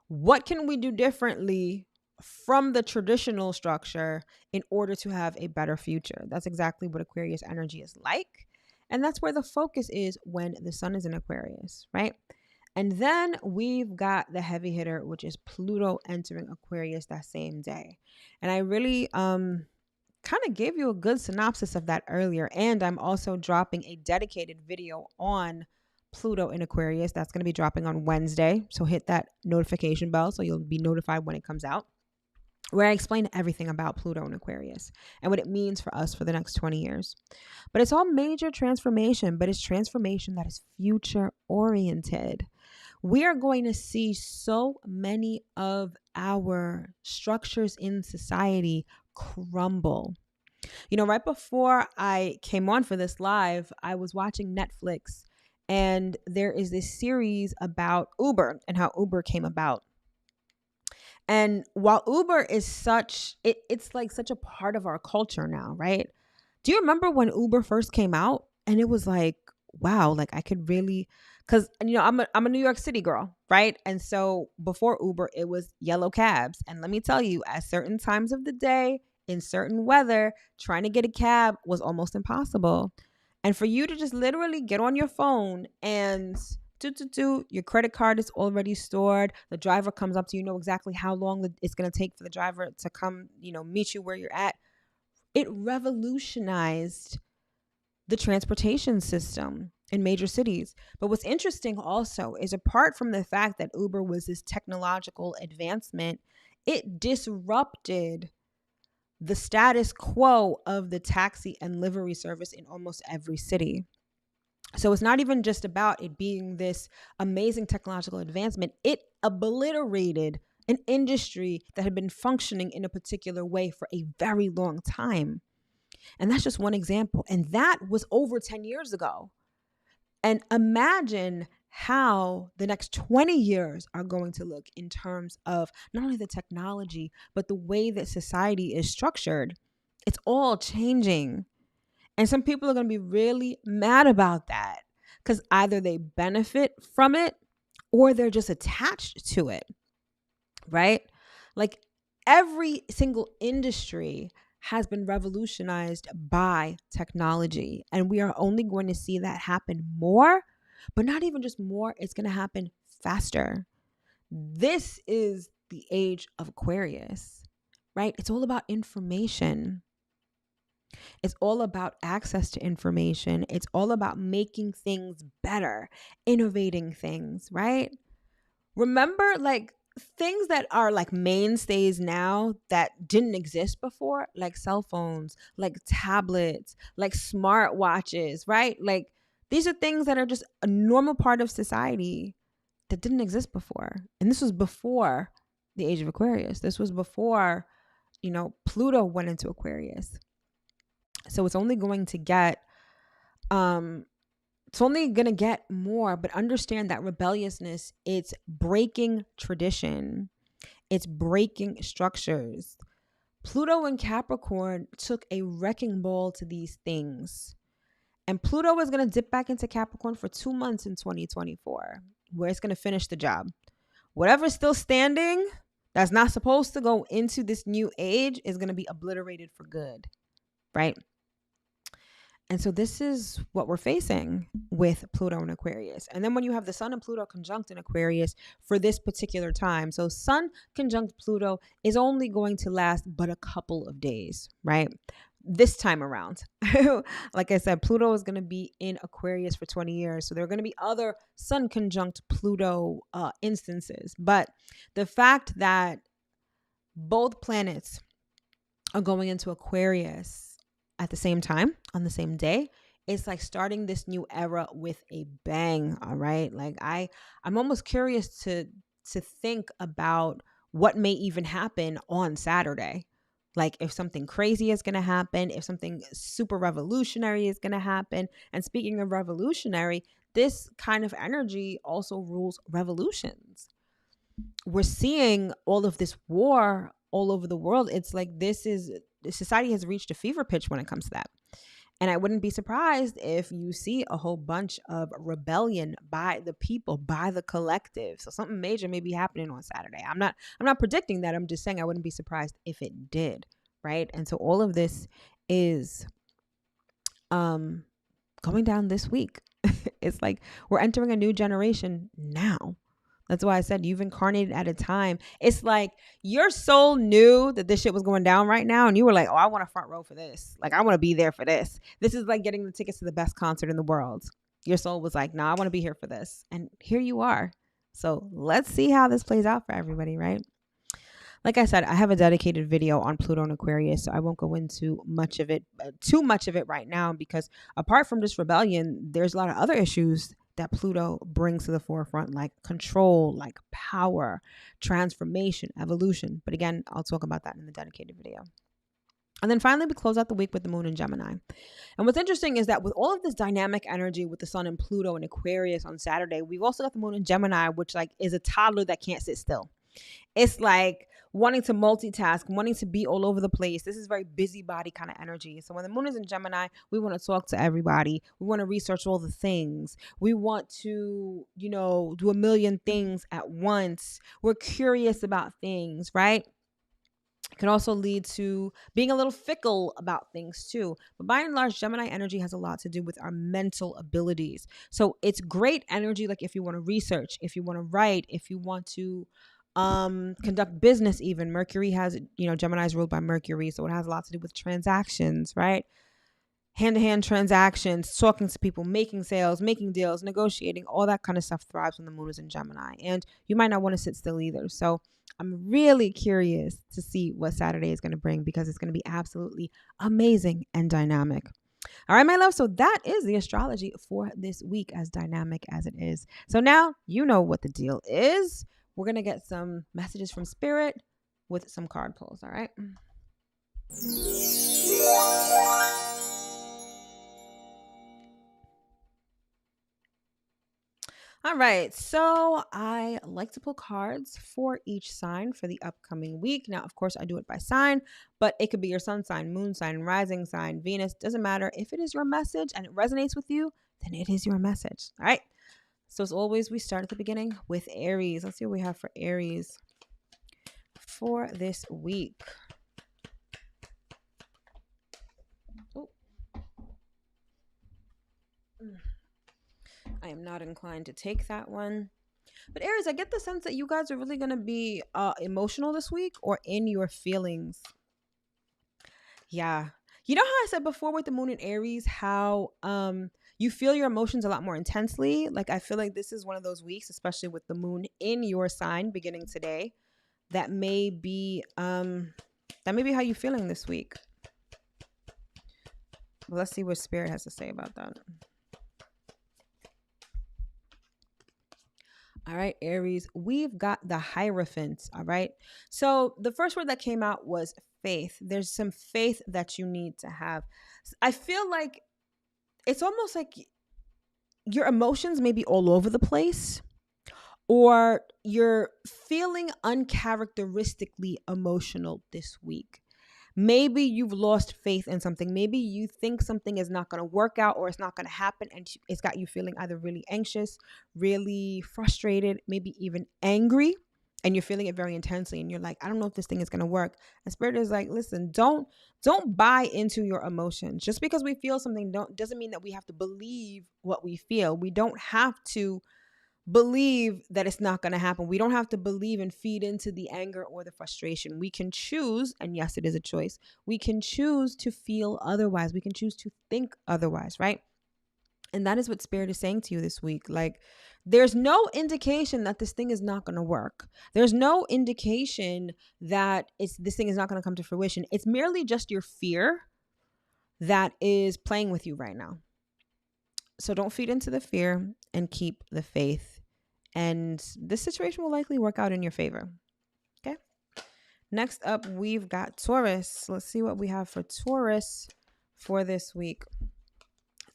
What can we do differently from the traditional structure in order to have a better future? That's exactly what Aquarius energy is like. And that's where the focus is when the sun is in Aquarius, right? And then we've got the heavy hitter, which is Pluto entering Aquarius that same day. And I really kind of gave you a good synopsis of that earlier. And I'm also dropping a dedicated video on Pluto in Aquarius. That's going to be dropping on Wednesday. So hit that notification bell so you'll be notified when it comes out, where I explain everything about Pluto in Aquarius and what it means for us for the next 20 years. But it's all major transformation, but it's transformation that is future oriented. We are going to see so many of our structures in society crumble. You know, right before I came on for this live, I was watching Netflix, and there is this series about Uber and how Uber came about. And while Uber is it's like such a part of our culture now, right? Do you remember when Uber first came out? And it was like, wow, like I could really, because I'm a New York City girl, right? And so before Uber, it was yellow cabs. And let me tell you, at certain times of the day, in certain weather, trying to get a cab was almost impossible. And for you to just literally get on your phone and your credit card is already stored. The driver comes up to you, know exactly how long it's going to take for the driver to come, meet you where you're at. It revolutionized the transportation system in major cities. But what's interesting also is, apart from the fact that Uber was this technological advancement, it disrupted the status quo of the taxi and livery service in almost every city. So it's not even just about it being this amazing technological advancement. It obliterated an industry that had been functioning in a particular way for a very long time. And that's just one example. And that was over 10 years ago. And imagine how the next 20 years are going to look in terms of not only the technology, but the way that society is structured. It's all changing. And some people are going to be really mad about that because either they benefit from it or they're just attached to it, right? Like every single industry has been revolutionized by technology. And we are only going to see that happen more, but not even just more, it's going to happen faster. This is the age of Aquarius, right? It's all about information. It's all about access to information. It's all about making things better, innovating things, right? Remember, like, things that are like mainstays now that didn't exist before, like cell phones, like tablets, like smartwatches, right? Like, these are things that are just a normal part of society that didn't exist before. And this was before the age of Aquarius. This was before, Pluto went into Aquarius. So it's only going to get more, but understand that rebelliousness, it's breaking tradition. It's breaking structures. Pluto in Capricorn took a wrecking ball to these things. And Pluto is going to dip back into Capricorn for 2 months in 2024, where it's going to finish the job. Whatever's still standing that's not supposed to go into this new age is going to be obliterated for good, right? And so this is what we're facing with Pluto in Aquarius. And then when you have the Sun and Pluto conjunct in Aquarius for this particular time. So Sun conjunct Pluto is only going to last but a couple of days, right? This time around. Like I said, Pluto is going to be in Aquarius for 20 years. So there are going to be other Sun conjunct Pluto instances. But the fact that both planets are going into Aquarius at the same time, on the same day, it's like starting this new era with a bang. All right. Like I'm almost curious to think about what may even happen on Saturday. Like if something crazy is going to happen, if something super revolutionary is going to happen. And speaking of revolutionary, this kind of energy also rules revolutions. We're seeing all of this war all over the world. It's like society has reached a fever pitch when it comes to that. And I wouldn't be surprised if you see a whole bunch of rebellion by the people, by the collective. So something major may be happening on Saturday. I'm not predicting that. I'm just saying I wouldn't be surprised if it did, right? And so all of this is going down this week. It's like we're entering a new generation now. That's why I said you've incarnated at a time. It's like your soul knew that this shit was going down right now. And you were like, oh, I want a front row for this. Like, I want to be there for this. This is like getting the tickets to the best concert in the world. Your soul was like, nah, I want to be here for this. And here you are. So let's see how this plays out for everybody, right? Like I said, I have a dedicated video on Pluto and Aquarius, so I won't go into too much of it right now, because apart from just rebellion, there's a lot of other issues that Pluto brings to the forefront, like control, like power, transformation, evolution. But again, I'll talk about that in the dedicated video. And then finally, we close out the week with the moon in Gemini. And what's interesting is that with all of this dynamic energy with the Sun and Pluto and Aquarius on Saturday, we've also got the moon in Gemini, which like is a toddler that can't sit still. It's like wanting to multitask, wanting to be all over the place. This is very busybody kind of energy. So when the moon is in Gemini, we want to talk to everybody. We want to research all the things. We want to, do a million things at once. We're curious about things, right? It can also lead to being a little fickle about things too. But by and large, Gemini energy has a lot to do with our mental abilities. So it's great energy, like if you want to research, if you want to write, if you want to conduct business even. Mercury has, Gemini is ruled by Mercury, so it has a lot to do with transactions, right? Hand-to-hand transactions, talking to people, making sales, making deals, negotiating, all that kind of stuff thrives when the moon is in Gemini. And you might not want to sit still either. So I'm really curious to see what Saturday is going to bring, because it's going to be absolutely amazing and dynamic. All right, my love. So that is the astrology for this week, as dynamic as it is. So now you know what the deal is. We're going to get some messages from Spirit with some card pulls. All right. All right, so I like to pull cards for each sign for the upcoming week. Now, of course, I do it by sign, but it could be your sun sign, moon sign, rising sign, Venus. Doesn't matter. If it is your message and it resonates with you, then it is your message. All right. So as always, we start at the beginning with Aries. Let's see what we have for Aries for this week. Oh. I am not inclined to take that one. But Aries, I get the sense that you guys are really going to be emotional this week, or in your feelings. Yeah. You know how I said before with the moon in Aries, how you feel your emotions a lot more intensely? Like, I feel like this is one of those weeks, especially with the moon in your sign beginning today, that may be how you're feeling this week. Well, let's see what Spirit has to say about that. All right, Aries, we've got the Hierophant. All right. So the first word that came out was faith. There's some faith that you need to have. I feel like it's almost like your emotions may be all over the place, or you're feeling uncharacteristically emotional this week. Maybe you've lost faith in something. Maybe you think something is not going to work out, or it's not going to happen, and it's got you feeling either really anxious, really frustrated, maybe even angry, and you're feeling it very intensely, and you're like, I don't know if this thing is going to work. And Spirit is like, listen, don't buy into your emotions. Just because we feel something doesn't mean that we have to believe what we feel. We don't have to believe that it's not going to happen. We don't have to believe and feed into the anger or the frustration. We can choose, and yes, it is a choice. We can choose to feel otherwise. We can choose to think otherwise, right? And that is what Spirit is saying to you this week. Like, there's no indication that this thing is not going to work. There's no indication that this thing is not going to come to fruition. It's merely just your fear that is playing with you right now. So don't feed into the fear and keep the faith. And this situation will likely work out in your favor. Okay. Next up, we've got Taurus. Let's see what we have for Taurus for this week.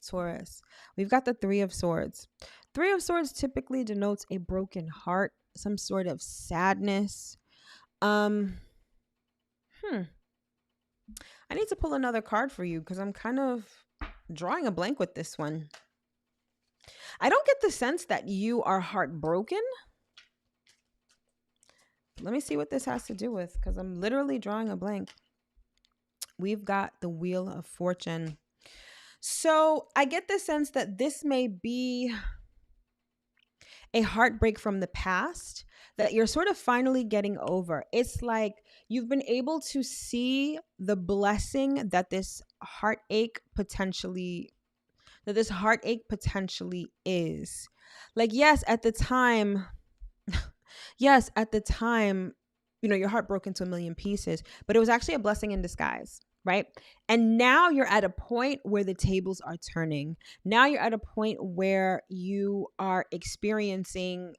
Taurus. We've got the Three of Swords. Three of Swords typically denotes a broken heart, some sort of sadness. I need to pull another card for you, because I'm kind of drawing a blank with this one. I don't get the sense that you are heartbroken. Let me see what this has to do with, because I'm literally drawing a blank. We've got the Wheel of Fortune. So I get the sense that this may be a heartbreak from the past that you're sort of finally getting over. It's like you've been able to see the blessing that this heartache potentially is. Like, yes, at the time, you're heartbroken to a million pieces, but it was actually a blessing in disguise, right? And now you're at a point where the tables are turning. Now you're at a point where you are experiencing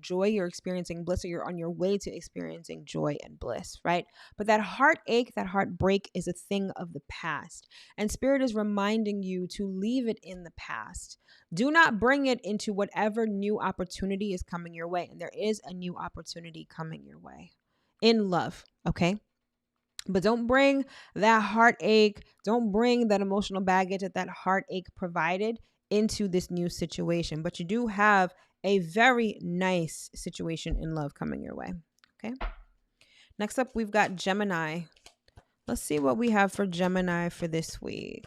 joy, you're experiencing bliss, or you're on your way to experiencing joy and bliss, right? But that heartache, that heartbreak is a thing of the past. And Spirit is reminding you to leave it in the past. Do not bring it into whatever new opportunity is coming your way. And there is a new opportunity coming your way in love, okay? But don't bring that heartache, don't bring that emotional baggage that heartache provided into this new situation. But you do have a very nice situation in love coming your way, okay? Next up, we've got Gemini. Let's see what we have for Gemini for this week.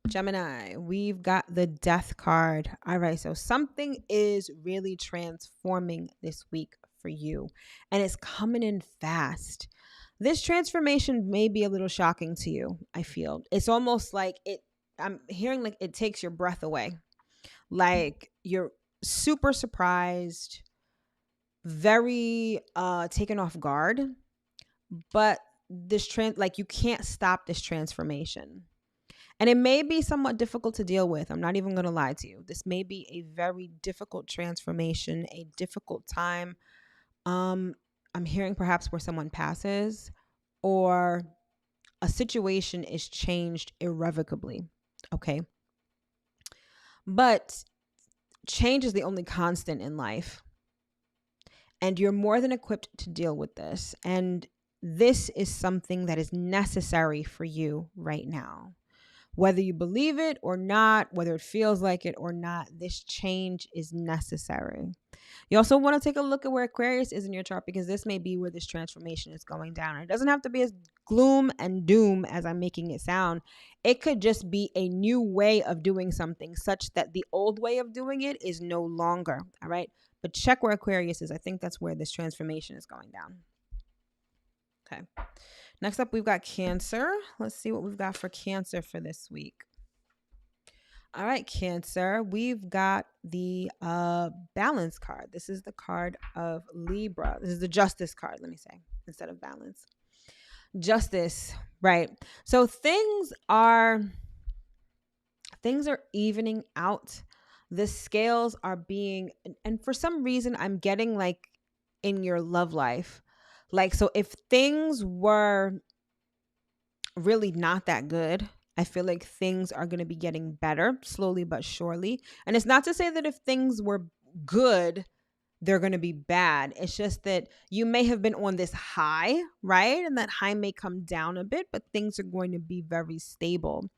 Gemini, we've got the death card. All right, so something is really transforming this week for you, and it's coming in fast. This transformation may be a little shocking to you, I feel. It's almost like I'm hearing like it takes your breath away. Like you're super surprised, very taken off guard, but like you can't stop this transformation. And it may be somewhat difficult to deal with. I'm not even going to lie to you. This may be a very difficult transformation, a difficult time. I'm hearing perhaps where someone passes or a situation is changed irrevocably. Okay. But change is the only constant in life. And you're more than equipped to deal with this. And this is something that is necessary for you right now. Whether you believe it or not, whether it feels like it or not, this change is necessary. You also want to take a look at where Aquarius is in your chart, because this may be where this transformation is going down. It doesn't have to be as gloom and doom as I'm making it sound. It could just be a new way of doing something such that the old way of doing it is no longer. All right. But check where Aquarius is. I think that's where this transformation is going down. Okay. Next up, we've got Cancer. Let's see what we've got for Cancer for this week. All right, Cancer, we've got the balance card. This is the card of Libra. This is the justice card, let me say, instead of balance. Justice, right? So things are evening out. The scales are being, and for some reason, I'm getting like in your love life. Like, so if things were really not that good, I feel like things are going to be getting better slowly but surely. And it's not to say that if things were good, they're going to be bad. It's just that you may have been on this high, right? And that high may come down a bit, but things are going to be very stable.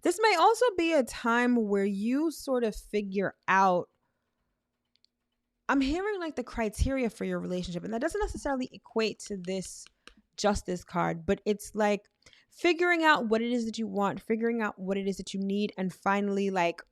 This may also be a time where you sort of figure out, I'm hearing like the criteria for your relationship, and that doesn't necessarily equate to this justice card, but it's like figuring out what it is that you want, figuring out what it is that you need, and finally, like,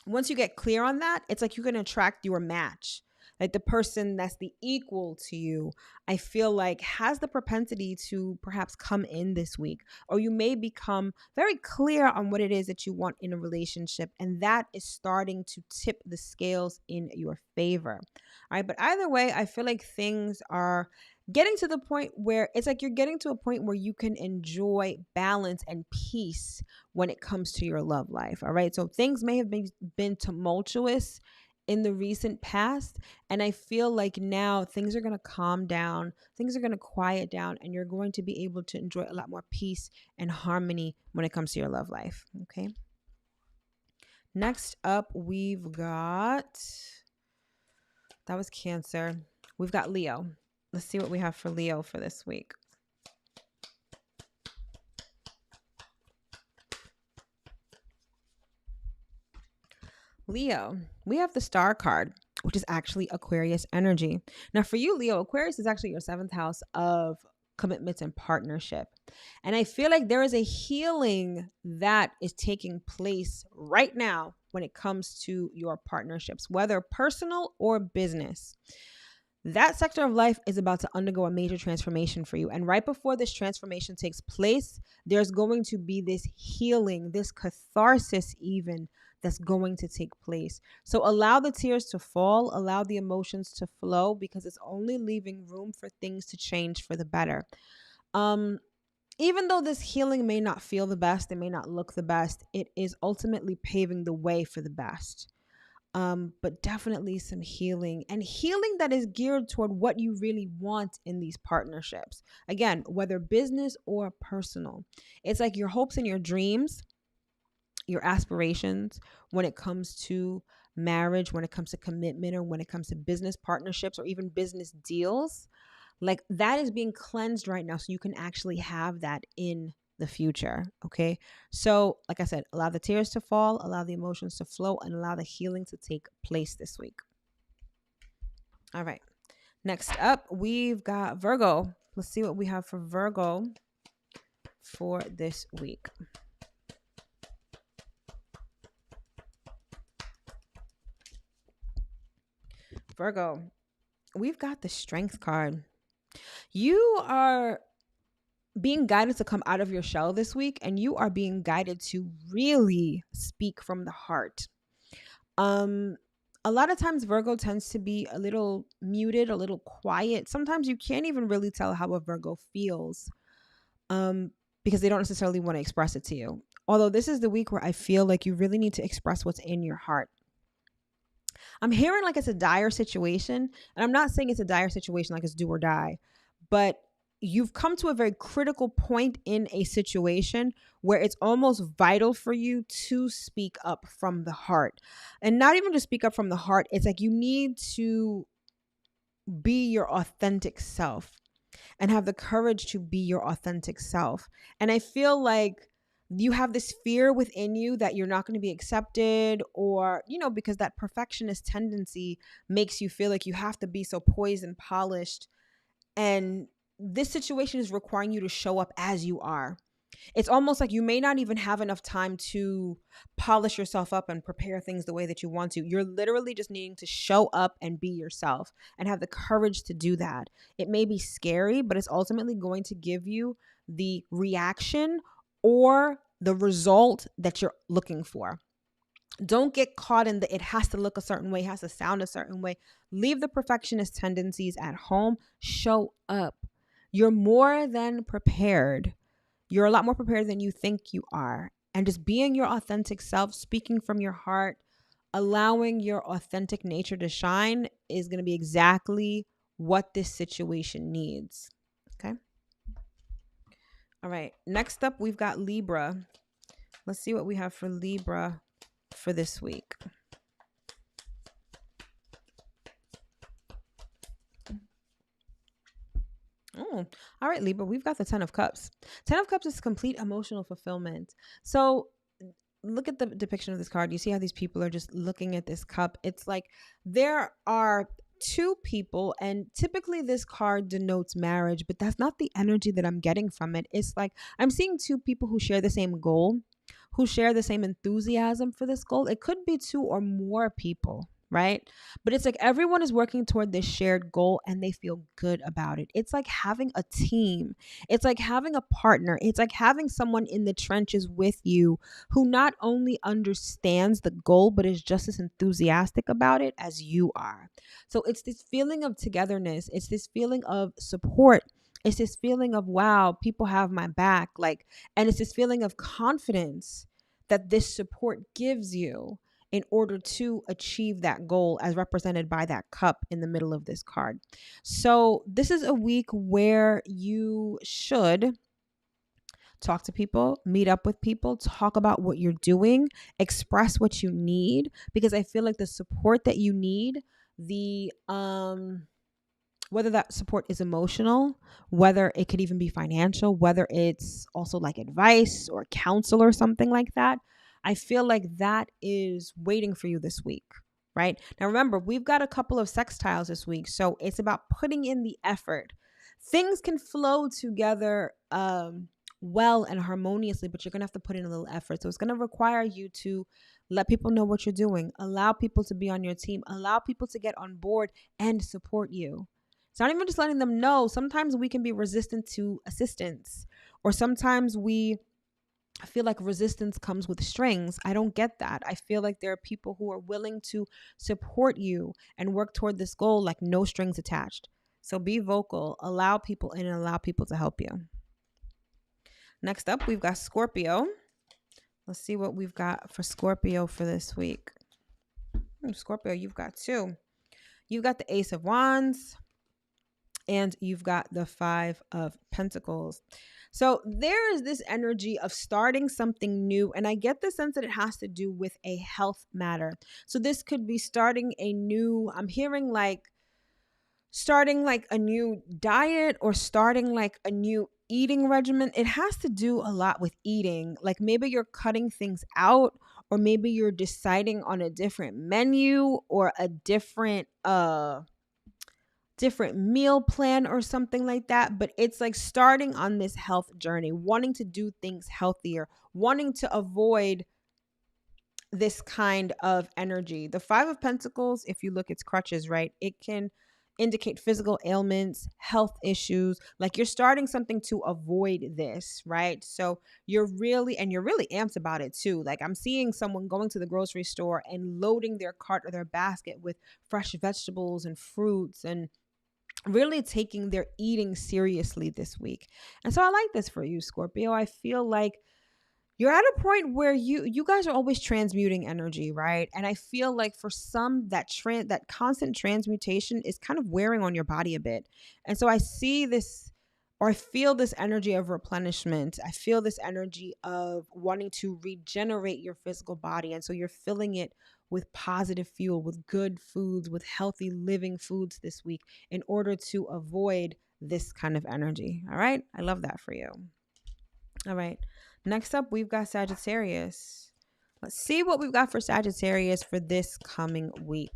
once you get clear on that, it's like you can attract your match. Like the person that's the equal to you, I feel like has the propensity to perhaps come in this week, or you may become very clear on what it is that you want in a relationship, and that is starting to tip the scales in your favor. All right, but either way, I feel like things are getting to the point where it's like you're getting to a point where you can enjoy balance and peace when it comes to your love life. All right, so things may have been tumultuous in the recent past, and I feel like now things are going to calm down, things are going to quiet down, and you're going to be able to enjoy a lot more peace and harmony when it comes to your love life. Okay, next up, we've got, that was Cancer. We've got Leo. Let's see what we have for Leo for this week. Leo, we have the Star card, which is actually Aquarius energy. Now for you, Leo, Aquarius is actually your 7th house of commitments and partnership. And I feel like there is a healing that is taking place right now when it comes to your partnerships, whether personal or business. That sector of life is about to undergo a major transformation for you. And right before this transformation takes place, there's going to be this healing, this catharsis even, that's going to take place. So allow the tears to fall, allow the emotions to flow, because it's only leaving room for things to change for the better. Even though this healing may not feel the best, it may not look the best, it is ultimately paving the way for the best. But definitely some healing, and healing that is geared toward what you really want in these partnerships. Again, whether business or personal, it's like your hopes and your dreams, your aspirations when it comes to marriage, when it comes to commitment, or when it comes to business partnerships or even business deals, like that is being cleansed right now so you can actually have that in the future. Okay, so like I said, allow the tears to fall, allow the emotions to flow, and allow the healing to take place this week. All right, next up, we've got Virgo. Let's see what we have for Virgo for this week. Virgo, we've got the Strength card. You are being guided to come out of your shell this week, and you are being guided to really speak from the heart. A lot of times Virgo tends to be a little muted, a little quiet. Sometimes you can't even really tell how a Virgo feels, because they don't necessarily want to express it to you. Although this is the week where I feel like you really need to express what's in your heart. I'm hearing like it's a dire situation, and I'm not saying it's a dire situation like it's do or die, but you've come to a very critical point in a situation where it's almost vital for you to speak up from the heart. And not even to speak up from the heart, it's like you need to be your authentic self and have the courage to be your authentic self. And I feel like you have this fear within you that you're not going to be accepted, or, because that perfectionist tendency makes you feel like you have to be so poised and polished. And this situation is requiring you to show up as you are. It's almost like you may not even have enough time to polish yourself up and prepare things the way that you want to. You're literally just needing to show up and be yourself and have the courage to do that. It may be scary, but it's ultimately going to give you the reaction or the result that you're looking for. Don't get caught in it has to look a certain way, has to sound a certain way. Leave the perfectionist tendencies at home. Show up. You're more than prepared. You're a lot more prepared than you think you are. And just being your authentic self, speaking from your heart, allowing your authentic nature to shine is going to be exactly what this situation needs. Okay? All right. Next up, we've got Libra. Let's see what we have for Libra for this week. Oh, all right, Libra, we've got the 10 of Cups. 10 of Cups is complete emotional fulfillment. So look at the depiction of this card. You see how these people are just looking at this cup. It's like there are two people, and typically this card denotes marriage, but that's not the energy that I'm getting from it. It's like I'm seeing two people who share the same goal, who share the same enthusiasm for this goal. It could be two or more people, right? But it's like everyone is working toward this shared goal and they feel good about it. It's like having a team. It's like having a partner. It's like having someone in the trenches with you who not only understands the goal, but is just as enthusiastic about it as you are. So it's this feeling of togetherness. It's this feeling of support. It's this feeling of, wow, people have my back. And it's this feeling of confidence that this support gives you in order to achieve that goal, as represented by that cup in the middle of this card. So this is a week where you should talk to people, meet up with people, talk about what you're doing, express what you need, because I feel like the support that you need, whether that support is emotional, whether it could even be financial, whether it's also like advice or counsel or something like that, I feel like that is waiting for you this week, right? Now, remember, we've got a couple of sextiles this week, so it's about putting in the effort. Things can flow together well and harmoniously, but you're going to have to put in a little effort. So it's going to require you to let people know what you're doing, allow people to be on your team, allow people to get on board and support you. It's not even just letting them know. Sometimes we can be resistant to assistance, or sometimes I feel like resistance comes with strings. I don't get that. I feel like there are people who are willing to support you and work toward this goal like no strings attached. So be vocal, allow people in, and allow people to help you. Next up, we've got Scorpio. Let's see what we've got for Scorpio for this week. Scorpio, you've got two. You've got the Ace of Wands, and you've got the Five of Pentacles. So there is this energy of starting something new, and I get the sense that it has to do with a health matter. So this could be I'm hearing like starting like a new diet, or starting like a new eating regimen. It has to do a lot with eating. Like maybe you're cutting things out, or maybe you're deciding on a different menu or a different meal plan or something like that. But it's like starting on this health journey, wanting to do things healthier, wanting to avoid this kind of energy. The Five of Pentacles, if you look, it's crutches, right? It can indicate physical ailments, health issues. Like you're starting something to avoid this, right? So you're really amped about it too. Like I'm seeing someone going to the grocery store and loading their cart or their basket with fresh vegetables and fruits and really taking their eating seriously this week. And so I like this for you, Scorpio. I feel like you're at a point where you guys are always transmuting energy, right? And I feel like for some that constant transmutation is kind of wearing on your body a bit. And so I see this, or I feel this energy of replenishment. I feel this energy of wanting to regenerate your physical body. And so you're filling it with positive fuel, with good foods, with healthy living foods this week in order to avoid this kind of energy. All right? I love that for you. All right. Next up, we've got Sagittarius. Let's see what we've got for Sagittarius for this coming week.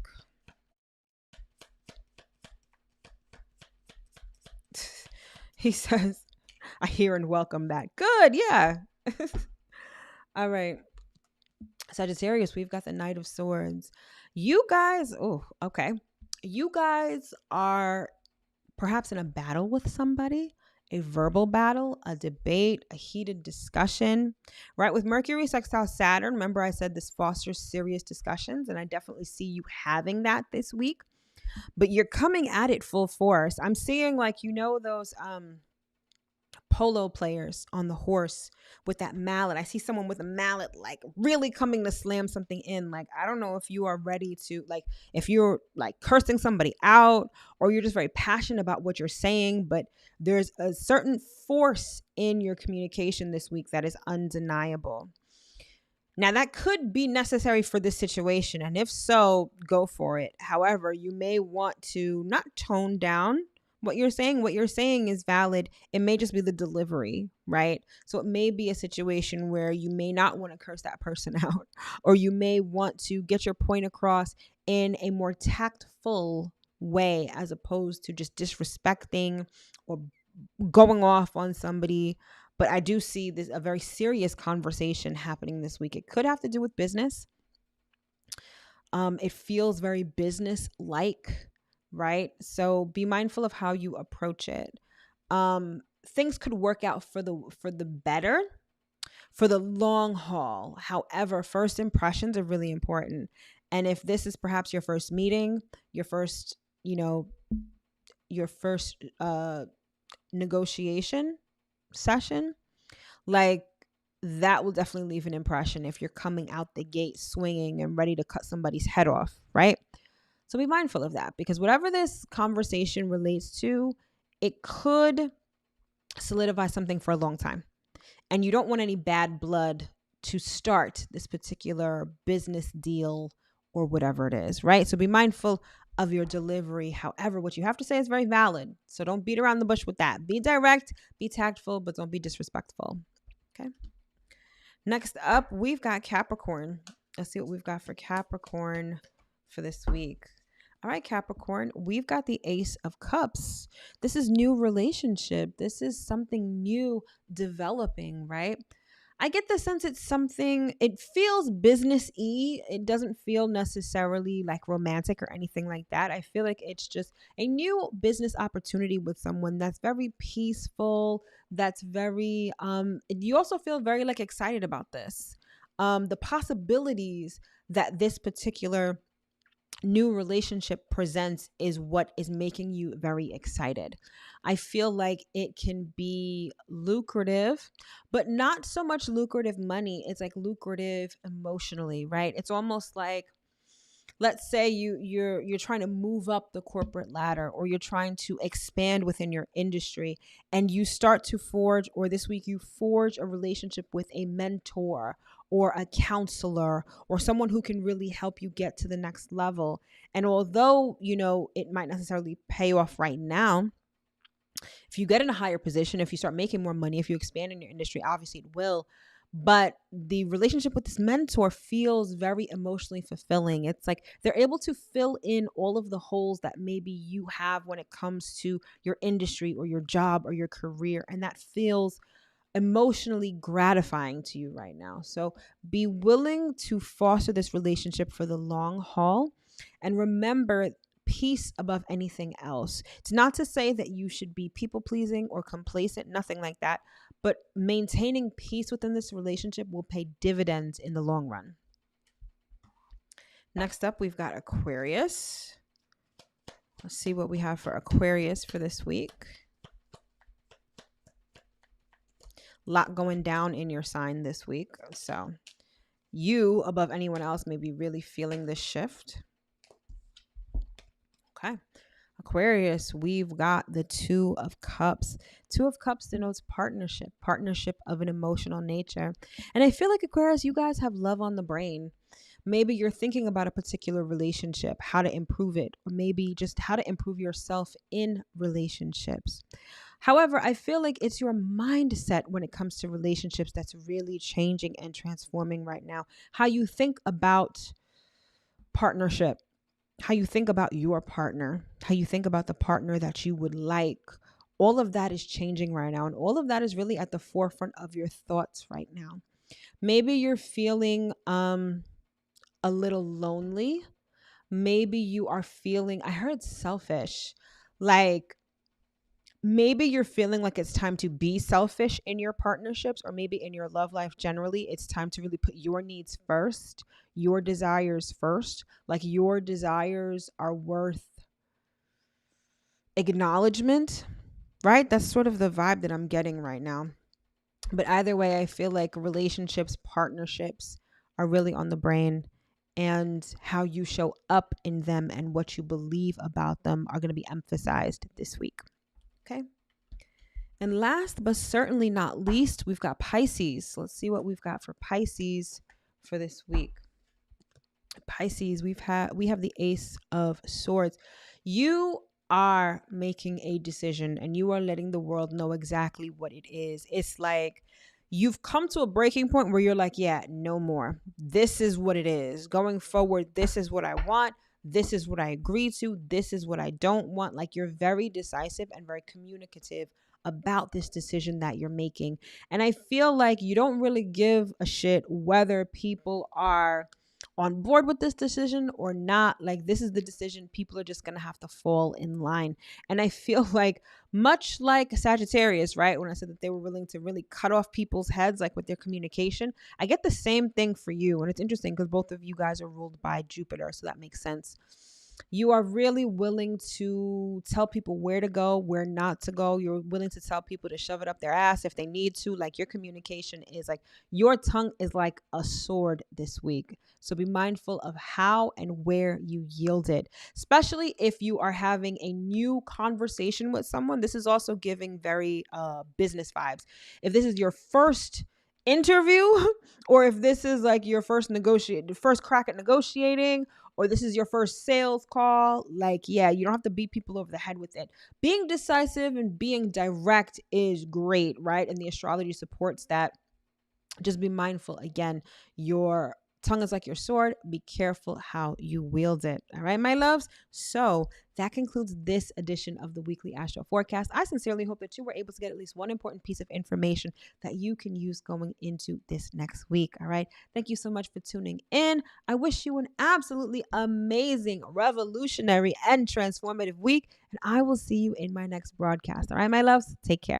He says, I hear and welcome back. Good. Yeah. All right. Sagittarius, we've got the Knight of Swords. You guys, okay. You guys are perhaps in a battle with somebody, a verbal battle, a debate, a heated discussion, right? With Mercury sextile Saturn, remember I said this fosters serious discussions, and I definitely see you having that this week, but you're coming at it full force. I'm seeing like, those polo players on the horse with that mallet. I see someone with a mallet like really coming to slam something in. Like, I don't know if you are ready to, like, if you're like cursing somebody out or you're just very passionate about what you're saying, but there's a certain force in your communication this week that is undeniable. Now, that could be necessary for this situation, and if so, go for it. However, you may want to not tone down what you're saying. What you're saying is valid. It may just be the delivery, right? So it may be a situation where you may not want to curse that person out, or you may want to get your point across in a more tactful way as opposed to just disrespecting or going off on somebody. But I do see this a very serious conversation happening this week. It could have to do with business. It feels very business-like, right? So be mindful of how you approach it. Things could work out for the better, for the long haul. However, first impressions are really important. And if this is perhaps your first meeting, your first negotiation session, like that will definitely leave an impression if you're coming out the gate swinging and ready to cut somebody's head off, right? So be mindful of that, because whatever this conversation relates to, it could solidify something for a long time. And you don't want any bad blood to start this particular business deal or whatever it is, right? So be mindful of your delivery. However, what you have to say is very valid. So don't beat around the bush with that. Be direct, be tactful, but don't be disrespectful. Okay. Next up, we've got Capricorn. Let's see what we've got for Capricorn for this week. All right, Capricorn, we've got the Ace of Cups. This is new relationship. This is something new developing, right? I get the sense it's something, it feels business-y. It doesn't feel necessarily like romantic or anything like that. I feel like it's just a new business opportunity with someone that's very peaceful, that's very, you also feel very like excited about this. The possibilities that this particular new relationship presents is what is making you very excited. I feel like it can be lucrative, but not so much lucrative money. It's like lucrative emotionally, right? It's almost like, let's say you're trying to move up the corporate ladder, or you're trying to expand within your industry, and you start to forge, or this week you forge a relationship with a mentor or a counselor or someone who can really help you get to the next level. And although, it might necessarily pay off right now, if you get in a higher position, if you start making more money, if you expand in your industry, obviously it will. But the relationship with this mentor feels very emotionally fulfilling. It's like they're able to fill in all of the holes that maybe you have when it comes to your industry or your job or your career. And that feels emotionally gratifying to you right now. So be willing to foster this relationship for the long haul. And remember, peace above anything else. It's not to say that you should be people pleasing or complacent, nothing like that. But maintaining peace within this relationship will pay dividends in the long run. Next up, we've got Aquarius. Let's see what we have for Aquarius for this week. Lot going down in your sign this week. So you, above anyone else, may be really feeling this shift. Okay. Aquarius, we've got the Two of Cups. Two of Cups denotes partnership of an emotional nature. And I feel like Aquarius, you guys have love on the brain. Maybe you're thinking about a particular relationship, how to improve it, or maybe just how to improve yourself in relationships. However, I feel like it's your mindset when it comes to relationships that's really changing and transforming right now. How you think about partnership, how you think about your partner, how you think about the partner that you would like. All of that is changing right now. And all of that is really at the forefront of your thoughts right now. Maybe you're feeling a little lonely. Maybe you are feeling, I heard selfish, like maybe you're feeling like it's time to be selfish in your partnerships, or maybe in your love life generally. It's time to really put your needs first, your desires first. Like your desires are worth acknowledgement, right? That's sort of the vibe that I'm getting right now. But either way, I feel like relationships, partnerships are really on the brain, and how you show up in them and what you believe about them are going to be emphasized this week. Okay. And last but certainly not least, we've got Pisces. Let's see what we've got for Pisces for this week. Pisces, we have the Ace of Swords. You are making a decision and you are letting the world know exactly what it is. It's like you've come to a breaking point where you're like, yeah, no more. This is what it is. Going forward, this is what I want. This is what I agree to. This is what I don't want. Like you're very decisive and very communicative about this decision that you're making. And I feel like you don't really give a shit whether people are on board with this decision or not. Like this is the decision. People are just going to have to fall in line. And I feel like much like Sagittarius, right? When I said that they were willing to really cut off people's heads, like with their communication, I get the same thing for you. And it's interesting because both of you guys are ruled by Jupiter. So that makes sense. You are really willing to tell people where to go, where not to go. You're willing to tell people to shove it up their ass if they need to. Like your communication is like, your tongue is like a sword this week. So be mindful of how and where you yield it, especially if you are having a new conversation with someone. This is also giving very business vibes. If this is your first interview, or if this is like your first crack at negotiating, or this is your first sales call, like, yeah, you don't have to beat people over the head with it. Being decisive and being direct is great, right? And the astrology supports that. Just be mindful, again, your tongue is like your sword. Be careful how you wield it. All right, my loves? So that concludes this edition of the Weekly Astro Forecast. I sincerely hope that you were able to get at least one important piece of information that you can use going into this next week. All right. Thank you so much for tuning in. I wish you an absolutely amazing, revolutionary, and transformative week. And I will see you in my next broadcast. All right, my loves? Take care.